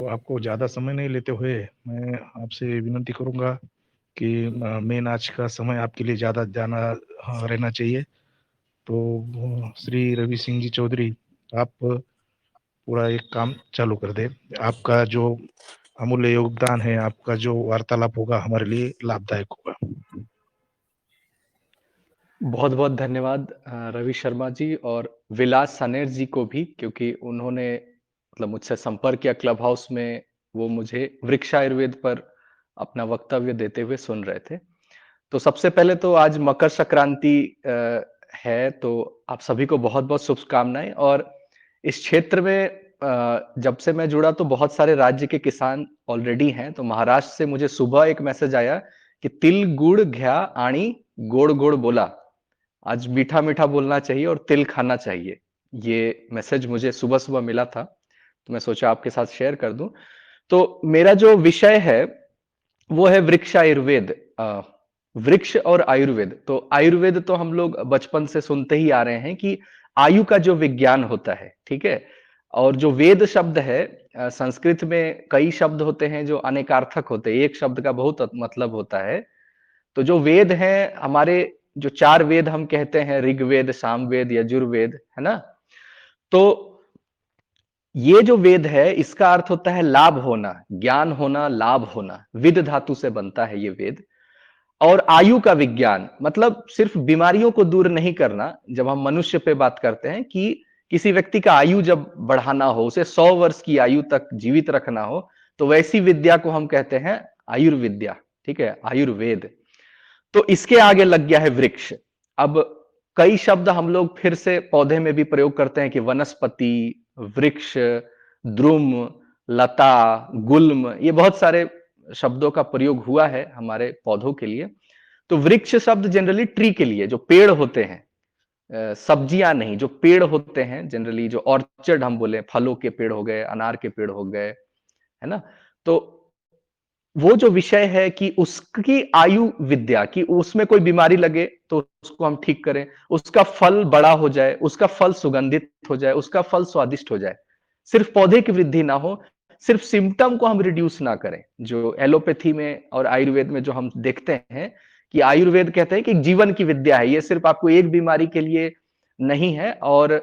तो आपको ज़्यादा समय नहीं लेते हुए मैं आपसे विनती करूँगा कि मेन आज का समय आपके लिए ज़्यादा रहना चाहिए। तो श्री रवि सिंह जी चौधरी, आप पूरा एक काम चालू कर दें। आपका जो अमूल्य योगदान है, आपका जो वार्तालाप होगा हमारे लिए लाभदायक होगा। बहुत बहुत धन्यवाद रवि शर्मा जी और विलास सानेर जी को भी, क्योंकि उन्होंने मतलब मुझसे संपर्क किया क्लब हाउस में। वो मुझे वृक्ष आयुर्वेद पर अपना वक्तव्य देते हुए सुन रहे थे। तो सबसे पहले तो आज मकर संक्रांति है, तो आप सभी को बहुत बहुत शुभकामनाएं। और इस क्षेत्र में जब से मैं जुड़ा तो बहुत सारे राज्य के किसान ऑलरेडी हैं। तो महाराष्ट्र से मुझे सुबह एक मैसेज आया कि तिल गुड़ घ्या आणी गोड़ गोड़ बोला, आज मीठा मीठा बोलना चाहिए और तिल खाना चाहिए। ये मैसेज मुझे सुबह सुबह मिला था, तो मैं सोचा आपके साथ शेयर कर दूं। तो मेरा जो विषय है वो है वृक्ष आयुर्वेद। वृक्ष और आयुर्वेद, तो आयुर्वेद तो हम लोग बचपन से सुनते ही आ रहे हैं कि आयु का जो विज्ञान होता है, ठीक है। और जो वेद शब्द है, संस्कृत में कई शब्द होते हैं जो अनेकार्थक होते हैं, एक शब्द का बहुत मतलब होता है। तो जो वेद हैं हमारे, जो चार वेद हम कहते हैं, ऋग्वेद, सामवेद, यजुर्वेद, है ना। तो ये जो वेद है इसका अर्थ होता है लाभ होना, ज्ञान होना, लाभ होना। विद धातु से बनता है ये वेद। और आयु का विज्ञान मतलब सिर्फ बीमारियों को दूर नहीं करना। जब हम मनुष्य पे बात करते हैं कि किसी व्यक्ति का आयु जब बढ़ाना हो, उसे 100 वर्ष की आयु तक जीवित रखना हो, तो वैसी विद्या को हम कहते हैं आयुर्विद्या, ठीक है, आयुर्वेद। तो इसके आगे लग गया है वृक्ष। अब कई शब्द हम लोग फिर से पौधे में भी प्रयोग करते हैं कि वनस्पति, वृक्ष, द्रुम, लता, गुल्म, ये बहुत सारे शब्दों का प्रयोग हुआ है हमारे पौधों के लिए। तो वृक्ष शब्द जनरली ट्री के लिए, जो पेड़ होते हैं, सब्जियां नहीं, जो पेड़ होते हैं जनरली, जो ऑर्चर्ड हम बोले, फलों के पेड़ हो गए, अनार के पेड़ हो गए, है ना। तो वो जो विषय है कि उसकी आयु विद्या, कि उसमें कोई बीमारी लगे तो उसको हम ठीक करें, उसका फल बड़ा हो जाए, उसका फल सुगंधित हो जाए, उसका फल स्वादिष्ट हो जाए। सिर्फ पौधे की वृद्धि ना हो, सिर्फ सिम्टम को हम रिड्यूस ना करें। जो एलोपैथी में और आयुर्वेद में जो हम देखते हैं कि आयुर्वेद कहते हैं कि जीवन की विद्या है, ये सिर्फ आपको एक बीमारी के लिए नहीं है। और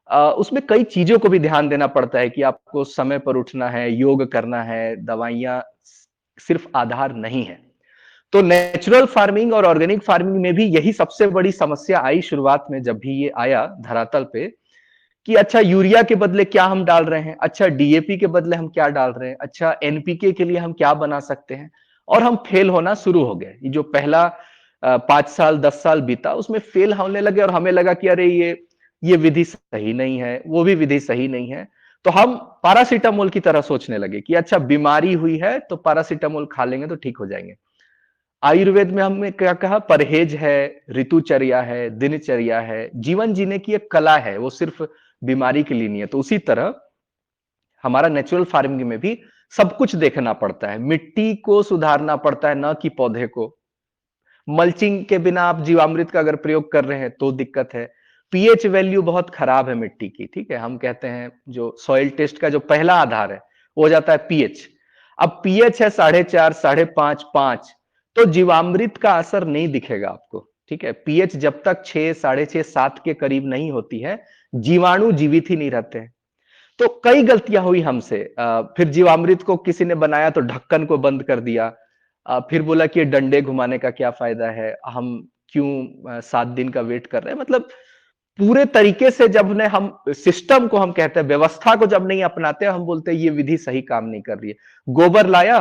उसमें कई चीजों को भी ध्यान देना पड़ता है कि आपको समय पर उठना है, योग करना है, दवाइयां सिर्फ आधार नहीं है। तो नेचुरल फार्मिंग और ऑर्गेनिक फार्मिंग में भी यही सबसे बड़ी समस्या आई शुरुआत में, जब भी ये आया धरातल पे, कि अच्छा यूरिया के बदले क्या हम डाल रहे हैं, अच्छा डीएपी के बदले हम क्या डाल रहे हैं, अच्छा एनपीके के लिए हम क्या बना सकते हैं। और हम फेल होना शुरू हो गए। ये जो पहला 5 साल 10 साल बीता, उसमें फेल होने लगे और हमें लगा कि अरे ये विधि सही नहीं है, वो भी विधि सही नहीं है। तो हम पैरासीटामोल की तरह सोचने लगे कि अच्छा बीमारी हुई है तो पैरासीटामोल खा लेंगे तो ठीक हो जाएंगे। आयुर्वेद में हमने क्या कहा, परहेज है, ऋतुचर्या है, दिनचर्या है, जीवन जीने की एक कला है, वो सिर्फ बीमारी के लिए नहीं है। तो उसी तरह हमारा नेचुरल फार्मिंग में भी सब कुछ देखना पड़ता है। मिट्टी को सुधारना पड़ता है, ना कि पौधे को। मल्चिंग के बिना आप जीवामृत का अगर प्रयोग कर रहे हैं तो दिक्कत है। पीएच वैल्यू बहुत खराब है मिट्टी की, ठीक है। हम कहते हैं जो सॉइल टेस्ट का जो पहला आधार है वो हो जाता है पीएच। अब पीएच है 4.5, 5.5, 5, तो जीवामृत का असर नहीं दिखेगा आपको, ठीक है। पीएच जब तक 6, 6.5, 7 के करीब नहीं होती है, जीवाणु जीवित ही नहीं रहते हैं। तो कई गलतियां हुई हमसे। फिर जीवामृत को किसी ने बनाया तो ढक्कन को बंद कर दिया। फिर बोला कि डंडे घुमाने का क्या फायदा है, हम क्यों 7 दिन का वेट कर रहे हैं। मतलब पूरे तरीके से जब ने हम सिस्टम को, हम कहते हैं व्यवस्था को जब नहीं अपनाते, हम बोलते हैं ये विधि सही काम नहीं कर रही है। गोबर लाया,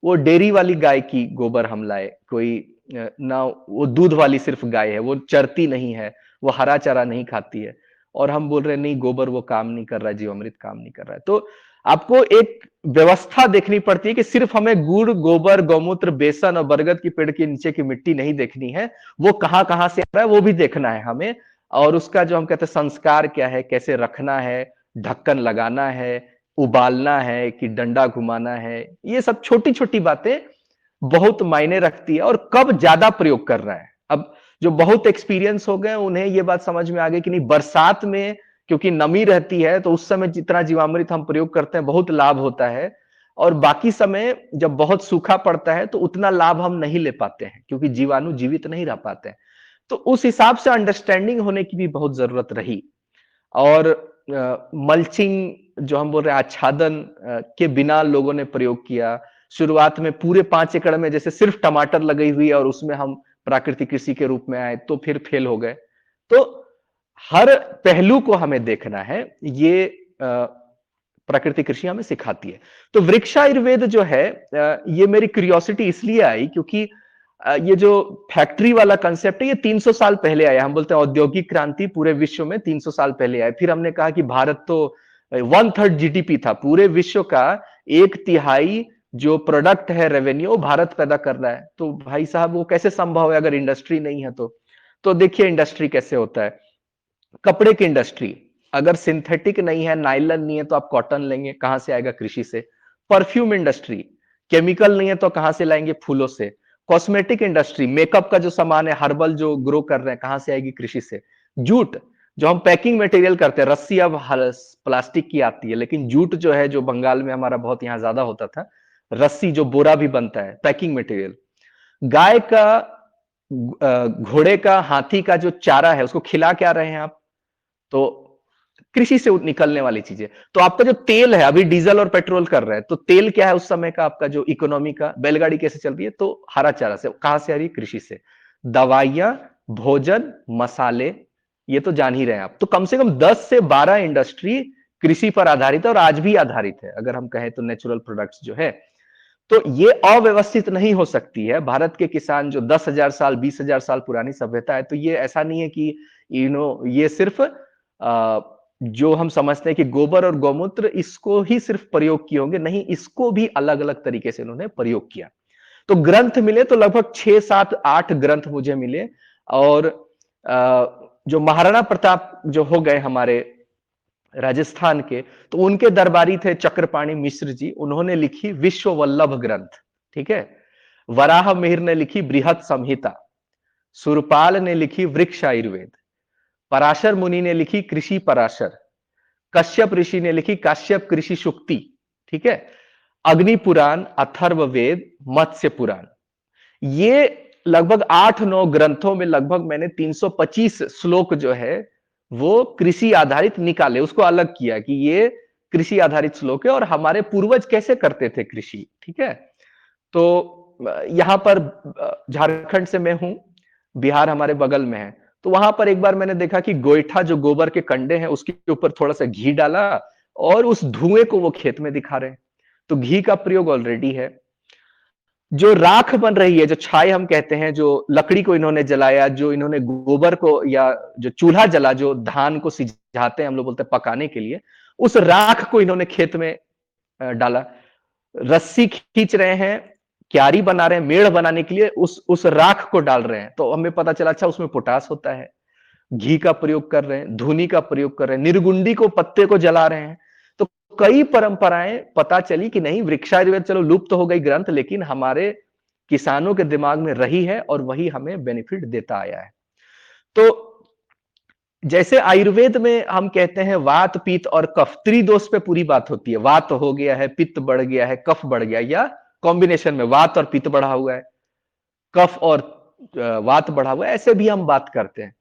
वो डेयरी वाली गाय की गोबर हम लाए, कोई ना वो दूध वाली सिर्फ गाय है, वो चरती नहीं है, वो हरा चारा नहीं खाती है, और हम बोल रहे हैं नहीं गोबर वो काम नहीं कर रहा है, जीवामृत काम नहीं कर रहा है। तो आपको एक व्यवस्था देखनी पड़ती है कि सिर्फ हमें गुड़, गोबर, गौमूत्र, बेसन और बरगद की पेड़ के नीचे की मिट्टी नहीं देखनी है, वो कहां कहां से आ रहा है वो भी देखना है हमें। और उसका जो हम कहते हैं संस्कार क्या है, कैसे रखना है, ढक्कन लगाना है, उबालना है कि डंडा घुमाना है, ये सब छोटी छोटी बातें बहुत मायने रखती है। और कब ज्यादा प्रयोग कर रहा है। अब जो बहुत एक्सपीरियंस हो गए उन्हें ये बात समझ में आ गई कि नहीं, बरसात में क्योंकि नमी रहती है तो उस समय जितना जीवामृत हम प्रयोग करते हैं बहुत लाभ होता है, और बाकी समय जब बहुत सूखा पड़ता है तो उतना लाभ हम नहीं ले पाते हैं क्योंकि जीवाणु जीवित नहीं रह पाते हैं। तो उस हिसाब से अंडरस्टैंडिंग होने की भी बहुत जरूरत रही। और मल्चिंग जो हम बोल रहे हैं आच्छादन के बिना लोगों ने प्रयोग किया। शुरुआत में पूरे 5 एकड़ में जैसे सिर्फ टमाटर लगी हुई और उसमें हम प्राकृतिक कृषि के रूप में आए तो फिर फेल हो गए। तो हर पहलू को हमें देखना है, ये प्राकृतिक कृषि हमें सिखाती है। तो वृक्षायुर्वेद जो है ये मेरी क्यूरियोसिटी इसलिए आई क्योंकि ये जो फैक्ट्री वाला कंसेप्ट है ये 300 साल पहले आया। हम बोलते हैं औद्योगिक क्रांति पूरे विश्व में 300 साल पहले आया। फिर हमने कहा कि भारत तो 1/3 जीडीपी था, पूरे विश्व का 1/3 जो प्रोडक्ट है रेवेन्यू भारत पैदा कर रहा है। तो भाई साहब वो कैसे संभव है अगर इंडस्ट्री नहीं है तो देखिए इंडस्ट्री कैसे होता है। कपड़े की इंडस्ट्री अगर सिंथेटिक नहीं है, नायलन नहीं है तो आप कॉटन लेंगे, कहां से आएगा? कृषि से। परफ्यूम इंडस्ट्री केमिकल नहीं है तो कहां से लाएंगे? फूलों से। कॉस्मेटिक इंडस्ट्री मेकअप का जो सामान है, हर्बल जो ग्रो कर रहे हैं, कहां से आएगी? कृषि से। जूट जो हम पैकिंग मटेरियल करते हैं, रस्सी अब प्लास्टिक की आती है, लेकिन जूट जो है जो बंगाल में हमारा बहुत यहां ज्यादा होता था, रस्सी जो बोरा भी बनता है, पैकिंग मटेरियल। गाय का, घोड़े का, हाथी का जो चारा है उसको खिला क्या रहे हैं आप? तो कृषि से निकलने वाली चीजें। तो आपका जो तेल है, अभी डीजल और पेट्रोल कर रहे हैं, तो तेल क्या है उस समय का आपका जो इकोनॉमी का? बैलगाड़ी कैसे चल रही है? तो हरा चारा से। कहां से आ रही है? कृषि से। दवाइयां, भोजन, मसाले, ये तो जान ही रहे हैं आप। तो कम से कम 10 से 12 इंडस्ट्री कृषि पर आधारित है और आज भी आधारित है अगर हम कहें तो नेचुरल प्रोडक्ट्स जो है। तो ये अव्यवस्थित नहीं हो सकती है। भारत के किसान जो 10,000 साल 20,000 साल पुरानी सभ्यता है, तो ये ऐसा नहीं है कि ये सिर्फ जो हम समझते हैं कि गोबर और गौमूत्र इसको ही सिर्फ प्रयोग किए होंगे, नहीं, इसको भी अलग अलग तरीके से उन्होंने प्रयोग किया। तो ग्रंथ मिले तो लगभग 6, 7, 8 ग्रंथ मुझे मिले। और जो महाराणा प्रताप जो हो गए हमारे राजस्थान के, तो उनके दरबारी थे चक्रपाणी मिश्र जी, उन्होंने लिखी विश्व वल्लभ ग्रंथ। ठीक है। वराह मिहिर ने लिखी बृहत संहिता। सुरपाल ने लिखी वृक्ष आयुर्वेद। पराशर मुनि ने लिखी कृषि पराशर। कश्यप ऋषि ने लिखी काश्यप कृषि शुक्ति। ठीक है। अग्नि पुराण, अथर्व वेद, मत्स्य पुराण, ये लगभग 8-9 ग्रंथों में लगभग मैंने 325 श्लोक जो है वो कृषि आधारित निकाले, उसको अलग किया कि ये कृषि आधारित श्लोक है और हमारे पूर्वज कैसे करते थे कृषि। ठीक है। तो यहां पर झारखंड से मैं हूं, बिहार हमारे बगल में है, तो वहां पर एक बार मैंने देखा कि गोईठा जो गोबर के कंडे हैं उसके ऊपर थोड़ा सा घी डाला और उस धुएं को वो खेत में दिखा रहे हैं। तो घी का प्रयोग ऑलरेडी है। जो राख बन रही है, जो छाई हम कहते हैं, जो लकड़ी को इन्होंने जलाया, जो इन्होंने गोबर को या जो चूल्हा जला, जो धान को सिझाते हैं हम लोग बोलते हैं पकाने के लिए, उस राख को इन्होंने खेत में डाला। रस्सी खींच रहे हैं, क्यारी बना रहे हैं, मेड़ बनाने के लिए उस राख को डाल रहे हैं, तो हमें पता चला अच्छा उसमें पोटास होता है। घी का प्रयोग कर रहे हैं, धुनी का प्रयोग कर रहे हैं, निर्गुंडी को, पत्ते को जला रहे हैं। तो कई परंपराएं पता चली कि नहीं, वृक्षायुर्वेद चलो लुप्त हो गई ग्रंथ, लेकिन हमारे किसानों के दिमाग में रही है और वही हमें बेनिफिट देता आया है। तो जैसे आयुर्वेद में हम कहते हैं वात, पित्त और कफ, त्रिदोष पे पूरी बात होती है। वात हो गया है, पित्त बढ़ गया है, कफ बढ़ गया, या कॉम्बिनेशन में वात और पित्त बढ़ा हुआ है, कफ और वात बढ़ा हुआ है, ऐसे भी हम बात करते हैं।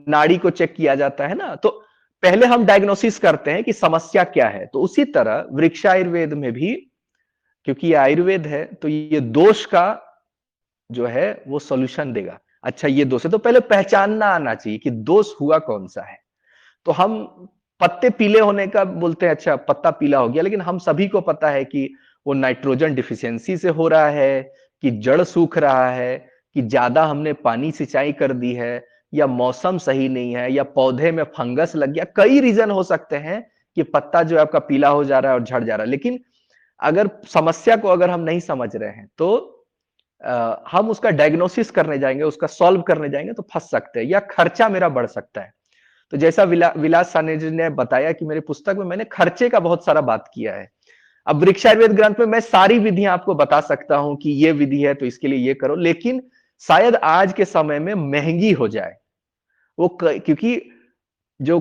नाड़ी को चेक किया जाता है ना, तो पहले हम डायग्नोसिस करते हैं कि समस्या क्या है। तो उसी तरह वृक्षायुर्वेद में भी, क्योंकि ये आयुर्वेद है, तो ये दोष का जो है वो सॉल्यूशन देगा। अच्छा ये दोष है, तो पहले पहचानना आना चाहिए कि दोष हुआ कौन सा है। तो हम पत्ते पीले होने का बोलते हैं, अच्छा पत्ता पीला हो गया, लेकिन हम सभी को पता है कि वो नाइट्रोजन डिफिशियंसी से हो रहा है, कि जड़ सूख रहा है, कि ज्यादा हमने पानी सिंचाई कर दी है, या मौसम सही नहीं है, या पौधे में फंगस लग गया। कई रीजन हो सकते हैं कि पत्ता जो है आपका पीला हो जा रहा है और झड़ जा रहा है। लेकिन अगर समस्या को अगर हम नहीं समझ रहे हैं तो हम उसका डायग्नोसिस करने जाएंगे, उसका सॉल्व करने जाएंगे तो फंस सकते हैं, या खर्चा मेरा बढ़ सकता है। तो जैसा विलास साने जी ने बताया कि मेरी पुस्तक में मैंने खर्चे का बहुत सारा बात किया है। अब वृक्षायुर्वेद ग्रंथ में मैं सारी विधियां आपको बता सकता हूं कि ये विधि है तो इसके लिए ये करो, लेकिन शायद आज के समय में महंगी हो जाए वो, क्योंकि जो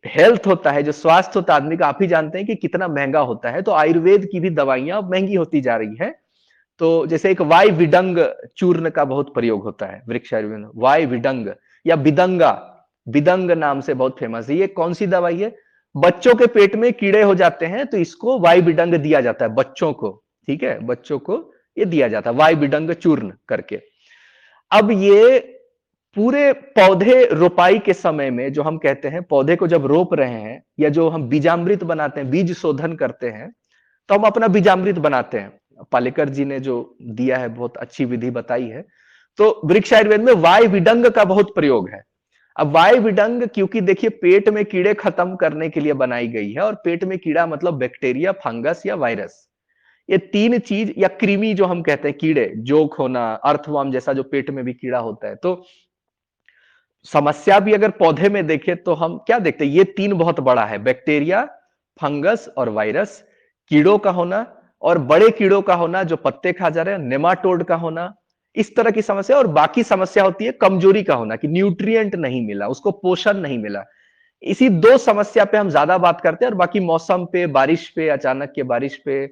हेल्थ होता है, जो स्वास्थ्य होता है आदमी का, आप ही जानते हैं कि कितना महंगा होता है। तो आयुर्वेद की भी दवाइयां महंगी होती जा रही है। तो जैसे एक वाई विडंग चूर्ण का बहुत प्रयोग होता है वृक्ष आयुर्वेद में, वाई विडंग या बिदंगा, बिदंग नाम से बहुत फेमस है। ये कौन सी दवाई है? बच्चों के पेट में कीड़े हो जाते हैं तो इसको वाई विडंग दिया जाता है बच्चों को, ठीक है, बच्चों को ये दिया जाता है वाई विडंग चूर्ण करके। अब ये पूरे पौधे रोपाई के समय में, जो हम कहते हैं पौधे को जब रोप रहे हैं या जो हम बीजामृत बनाते हैं, बीज शोधन करते हैं, तो हम अपना बीजामृत बनाते हैं। पालेकर जी ने जो दिया है, बहुत अच्छी विधि बताई है। तो वृक्ष आयुर्वेद में वाय विडंग का बहुत प्रयोग है। अब वाय विडंग, क्योंकि देखिए पेट में कीड़े खत्म करने के लिए बनाई गई है, और पेट में कीड़ा मतलब बैक्टीरिया, फंगस या वायरस, ये तीन चीज, या कृमि जो हम कहते हैं, कीड़े, जोक होना, अर्थवर्म जैसा जो पेट में भी कीड़ा होता है। तो समस्या भी अगर पौधे में देखें तो हम क्या देखते हैं, ये तीन बहुत बड़ा है, बैक्टीरिया, फंगस और वायरस, कीड़ों का होना, और बड़े कीड़ों का होना जो पत्ते खा जा रहे हैं, नेमाटोड का होना, इस तरह की समस्या। और बाकी समस्या होती है कमजोरी का होना, कि न्यूट्रिएंट नहीं मिला, उसको पोषण नहीं मिला। इसी दो समस्या पे हम ज्यादा बात करते हैं, और बाकी मौसम पे, बारिश पे, अचानक के बारिश पे,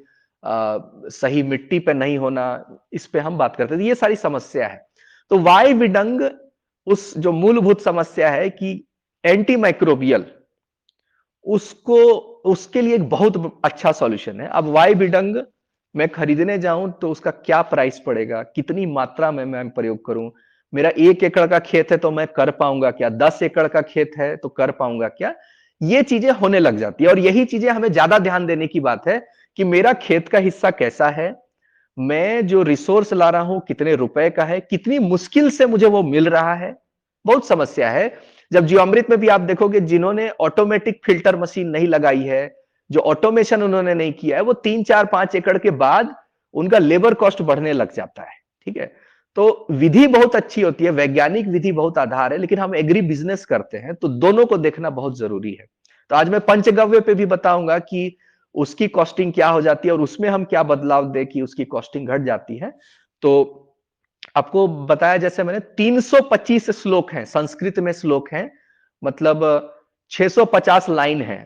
सही मिट्टी पे नहीं होना, इस पे हम बात करते हैं। ये सारी समस्या है। तो वाई विडंग उस जो मूलभूत समस्या है कि एंटी माइक्रोबियल, उसको, उसके लिए एक बहुत अच्छा सॉल्यूशन है। अब वाई बिडंग मैं खरीदने जाऊं तो उसका क्या प्राइस पड़ेगा, कितनी मात्रा में मैं प्रयोग करूं, मेरा 1 एकड़ का खेत है तो मैं कर पाऊंगा क्या, 10 एकड़ का खेत है तो कर पाऊंगा क्या, ये चीजें होने लग जाती है। और यही चीजें हमें ज्यादा ध्यान देने की बात है कि मेरा खेत का हिस्सा कैसा है, मैं जो रिसोर्स ला रहा हूं कितने रुपए का है, कितनी मुश्किल से मुझे वो मिल रहा है। बहुत समस्या है। जब जीवामृत में भी आप देखोगे, जिन्होंने ऑटोमेटिक फिल्टर मशीन नहीं लगाई है, जो ऑटोमेशन उन्होंने नहीं किया है, वो 3 4 5 एकड़ के बाद उनका लेबर कॉस्ट बढ़ने लग जाता है। ठीक है, तो विधि बहुत अच्छी होती है, वैज्ञानिक विधि बहुत आधार है, लेकिन हम एग्री बिजनेस करते हैं तो दोनों को देखना बहुत जरूरी है। तो आज मैं पंचगव्य पे भी बताऊंगा कि उसकी कॉस्टिंग क्या हो जाती है और उसमें हम क्या बदलाव दे कि उसकी कॉस्टिंग घट जाती है। तो आपको बताया, जैसे मैंने 325 श्लोक हैं, संस्कृत में श्लोक हैं, मतलब 650 लाइन है।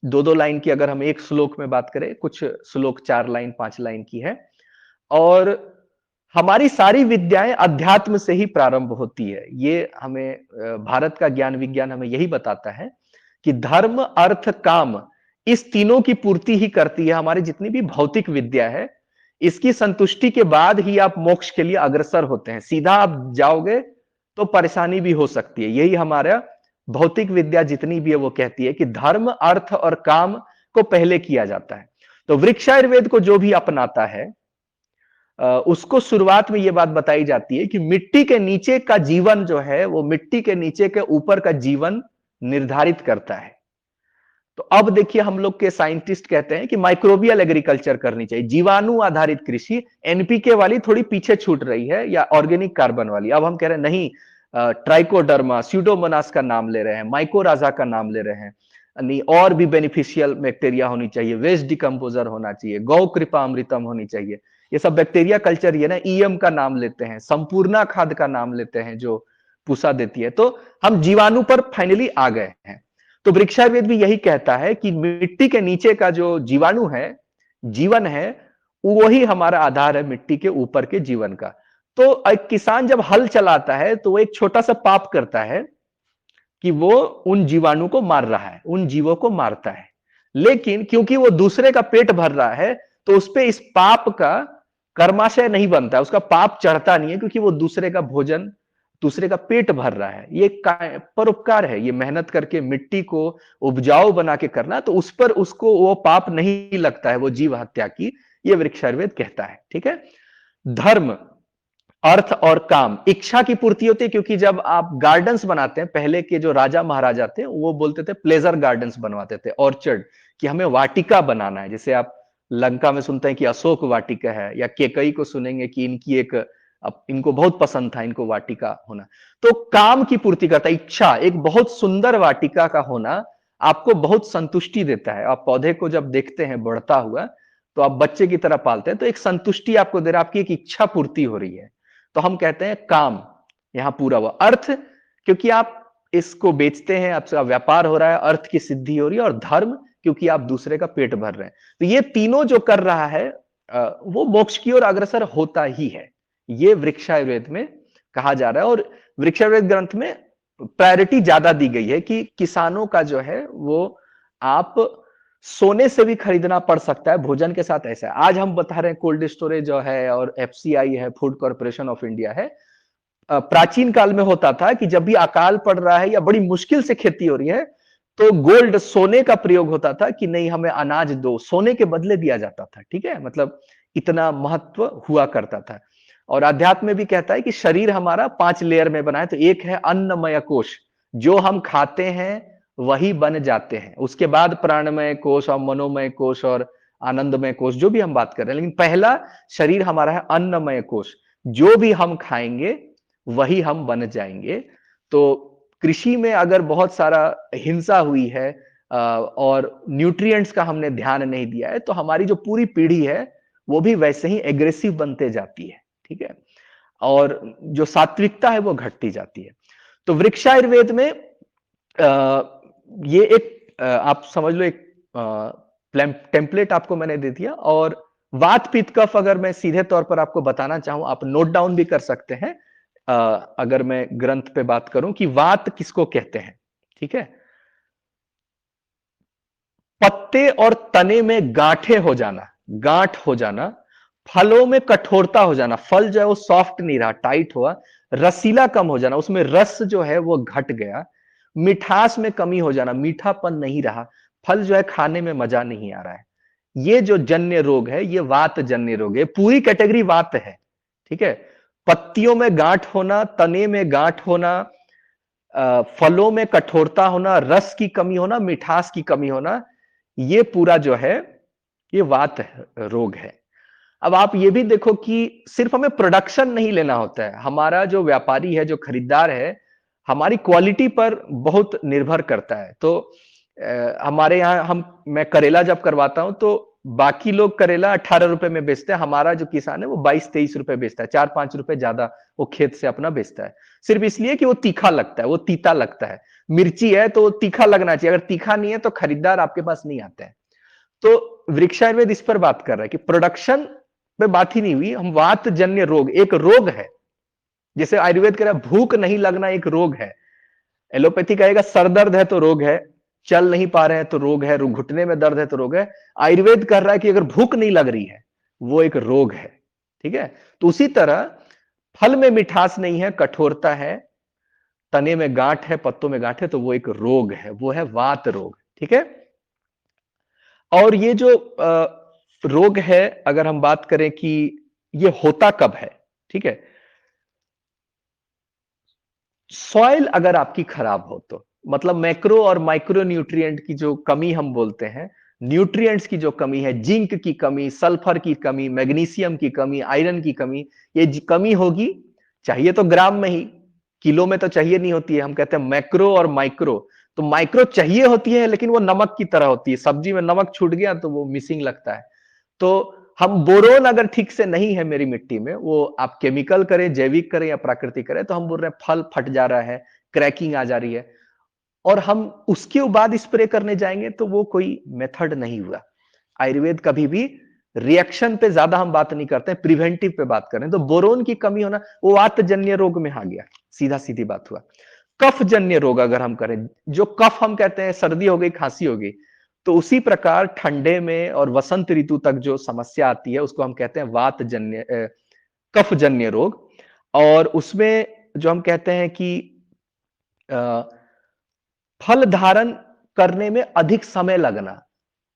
दो दो लाइन की अगर हम एक श्लोक में बात करें, कुछ श्लोक 4 लाइन 5 लाइन की है। और हमारी सारी विद्याएं अध्यात्म से ही प्रारंभ होती है। ये हमें भारत का ज्ञान विज्ञान हमें यही बताता है कि धर्म, अर्थ, काम, इस तीनों की पूर्ति ही करती है हमारी जितनी भी भौतिक विद्या है। इसकी संतुष्टि के बाद ही आप मोक्ष के लिए अग्रसर होते हैं। सीधा आप जाओगे तो परेशानी भी हो सकती है। यही हमारा भौतिक विद्या जितनी भी है वो कहती है कि धर्म, अर्थ और काम को पहले किया जाता है। तो वृक्षायुर्वेद को जो भी अपनाता है, उसको शुरुआत में ये बात बताई जाती है कि मिट्टी के नीचे का जीवन जो है, वो मिट्टी के नीचे के ऊपर का जीवन निर्धारित करता है। तो अब देखिए, हम लोग के साइंटिस्ट कहते हैं कि माइक्रोबियल एग्रीकल्चर करनी चाहिए, जीवाणु आधारित कृषि। एनपीके वाली थोड़ी पीछे छूट रही है, या ऑर्गेनिक कार्बन वाली। अब हम कह रहे हैं नहीं, ट्राइकोडर्मा, स्यूडोमोनास का नाम ले रहे हैं, माइकोराजा का नाम ले रहे हैं, नहीं, और भी बेनिफिशियल बैक्टीरिया होनी चाहिए, वेस्ट डिकम्पोजर होना चाहिए, गौ कृपा अमृतम होनी चाहिए। ये सब बैक्टीरिया कल्चर, ये ना ईएम का नाम लेते हैं, संपूर्णा खाद का नाम लेते हैं जो पूसा देती है। तो हम जीवाणु पर फाइनली आ गए हैं। तो वृक्षायुर्वेद भी यही कहता है कि मिट्टी के नीचे का जो जीवाणु है, जीवन है, वही हमारा आधार है मिट्टी के ऊपर के जीवन का। तो एक किसान जब हल चलाता है तो वो एक छोटा सा पाप करता है कि वो उन जीवाणु को मार रहा है, उन जीवों को मारता है। लेकिन क्योंकि वो दूसरे का पेट भर रहा है, तो उस पे इस पाप का कर्माशय नहीं बनता, उसका पाप चढ़ता नहीं है, क्योंकि वो दूसरे का भोजन, दूसरे का पेट भर रहा है। ये परोपकार है, ये मेहनत करके मिट्टी को उपजाऊ बना के करना, तो उस पर उसको वो पाप नहीं लगता है, वो जीव हत्या की। ये वृक्षायुर्वेद कहता है। ठीक है, धर्म, अर्थ और काम, इच्छा की पूर्ति होती है। क्योंकि जब आप गार्डन्स बनाते हैं, पहले के जो राजा महाराजा थे वो बोलते थे प्लेजर गार्डन्स बनवाते थे, ऑर्चर्ड, कि हमें वाटिका बनाना है। जैसे आप लंका में सुनते हैं कि अशोक वाटिका है, या केकई को सुनेंगे कि इनकी एक, इनको बहुत पसंद था इनको वाटिका होना। तो काम की पूर्ति करता है, इच्छा। एक बहुत सुंदर वाटिका का होना आपको बहुत संतुष्टि देता है। आप पौधे को जब देखते हैं बढ़ता हुआ, तो आप बच्चे की तरह पालते हैं, तो एक संतुष्टि आपको दे रहा है, आपकी एक इच्छा पूर्ति हो रही है। तो हम कहते हैं काम यहां पूरा हुआ। अर्थ, क्योंकि आप इसको बेचते हैं, आपका व्यापार हो रहा है, अर्थ की सिद्धि हो रही है, और धर्म क्योंकि आप दूसरे का पेट भर रहे हैं। तो ये तीनों जो कर रहा है वो मोक्ष की ओर अग्रसर होता ही है। ये वृक्षायुर्वेद में कहा जा रहा है, और वृक्षायुर्वेद ग्रंथ में प्रायोरिटी ज्यादा दी गई है कि किसानों का जो है वो आप सोने से भी खरीदना पड़ सकता है, भोजन के साथ ऐसा है। आज हम बता रहे हैं कोल्ड स्टोरेज जो है और एफसीआई है, फूड कॉर्पोरेशन ऑफ इंडिया है। प्राचीन काल में होता था कि जब भी अकाल पड़ रहा है या बड़ी मुश्किल से खेती हो रही है, तो गोल्ड सोने का प्रयोग होता था कि नहीं हमें अनाज दो, सोने के बदले दिया जाता था। ठीक है, मतलब इतना महत्व हुआ करता था। और अध्यात्म में भी कहता है कि शरीर हमारा 5 लेयर में बना है। तो एक है अन्नमय कोश, जो हम खाते हैं वही बन जाते हैं। उसके बाद प्राणमय कोश और मनोमय कोश और आनंदमय कोश, जो भी हम बात कर रहे हैं, लेकिन पहला शरीर हमारा है अन्नमय कोश। जो भी हम खाएंगे वही हम बन जाएंगे। तो कृषि में अगर बहुत सारा हिंसा हुई है और न्यूट्रिएंट्स का हमने ध्यान नहीं दिया है, तो हमारी जो पूरी पीढ़ी है वो भी वैसे ही एग्रेसिव बनते जाती है। ठीक है, और जो सात्विकता है वो घटती जाती है। तो वृक्षायुर्वेद में ये एक आप समझ लो एक टेम्पलेट आपको मैंने दे दिया। और वात पित्त कफ अगर मैं सीधे तौर पर आपको बताना चाहूं, आप नोट डाउन भी कर सकते हैं। अगर मैं ग्रंथ पे बात करूं कि वात किसको कहते हैं। ठीक है, पत्ते और तने में गांठे हो जाना, गांठ हो जाना, फलों में कठोरता हो जाना, फल जो है वो सॉफ्ट नहीं रहा, टाइट हुआ, रसीला कम हो जाना, उसमें रस जो है वो घट गया, मिठास में कमी हो जाना, मीठापन नहीं रहा, फल जो है खाने में मजा नहीं आ रहा है। ये जो जन्य रोग है ये वात जन्य रोग है, पूरी कैटेगरी वात है। ठीक है, पत्तियों में गांठ होना, तने में गांठ होना, फलों में कठोरता होना, रस की कमी होना, मिठास की कमी होना, ये पूरा जो है ये वात रोग है। अब आप ये भी देखो कि सिर्फ हमें प्रोडक्शन नहीं लेना होता है, हमारा जो व्यापारी है, जो खरीदार है, हमारी क्वालिटी पर बहुत निर्भर करता है। तो हमारे यहाँ मैं करेला जब करवाता हूं तो बाकी लोग करेला 18 रुपए में बेचते हैं, हमारा जो किसान है वो 22-23 रुपए बेचता है, 4-5 रुपए ज्यादा वो खेत से अपना बेचता है, सिर्फ इसलिए कि वो तीखा लगता है, वो तीता लगता है। मिर्ची है तो तीखा लगना चाहिए, अगर तीखा नहीं है तो खरीदार आपके पास नहीं आते हैं। तो वृक्षायुर्वेद इस पर बात कर रहा है कि प्रोडक्शन पे बात ही नहीं हुई, हम वात जन्य रोग, एक रोग है। जैसे आयुर्वेद कह रहा है भूख नहीं लगना एक रोग है, एलोपैथी कहेगा सर दर्द है तो रोग है, चल नहीं पा रहे हैं तो रोग है, घुटने में दर्द है तो रोग है। आयुर्वेद कर रहा है कि अगर भूख नहीं लग रही है वो एक रोग है। ठीक है, तो उसी तरह फल में मिठास नहीं है, कठोरता है, तने में गांठ है, पत्तों में गांठ है, तो वो एक रोग है, वो है वात रोग। ठीक है, और ये जो रोग है अगर हम बात करें कि ये होता कब है। ठीक है, सॉइल अगर आपकी खराब हो तो, मतलब मैक्रो और माइक्रो न्यूट्रिएंट की जो कमी हम बोलते हैं, न्यूट्रिएंट्स की जो कमी है, जिंक की कमी, सल्फर की कमी, मैग्नीशियम की कमी, आयरन की कमी, ये कमी होगी, चाहिए तो ग्राम में ही, किलो में तो चाहिए नहीं होती है। हम कहते हैं मैक्रो और माइक्रो, तो माइक्रो चाहिए होती है लेकिन वो नमक की तरह होती है, सब्जी में नमक छूट गया तो वो मिसिंग लगता है। तो हम बोरोन अगर ठीक से नहीं है मेरी मिट्टी में, वो आप केमिकल करें, जैविक करें या प्राकृतिक करें, तो हम बोल रहे हैं फल फट जा रहा है, क्रैकिंग आ जा रही है, और हम उसके बाद स्प्रे करने जाएंगे तो वो कोई मेथड नहीं हुआ। आयुर्वेद कभी भी रिएक्शन पे ज्यादा हम बात नहीं करते हैं, प्रिवेंटिव पे बात करें। तो बोरोन की कमी होना वो वातजन्य रोग में आ गया, सीधा सीधी बात हुआ। कफ जन्य रोग अगर हम करें, जो कफ हम कहते हैं सर्दी हो गई, खांसी हो गई, तो उसी प्रकार ठंडे में और वसंत ऋतु तक जो समस्या आती है उसको हम कहते हैं वात जन्य कफ जन्य रोग। और उसमें जो हम कहते हैं कि फल धारण करने में अधिक समय लगना,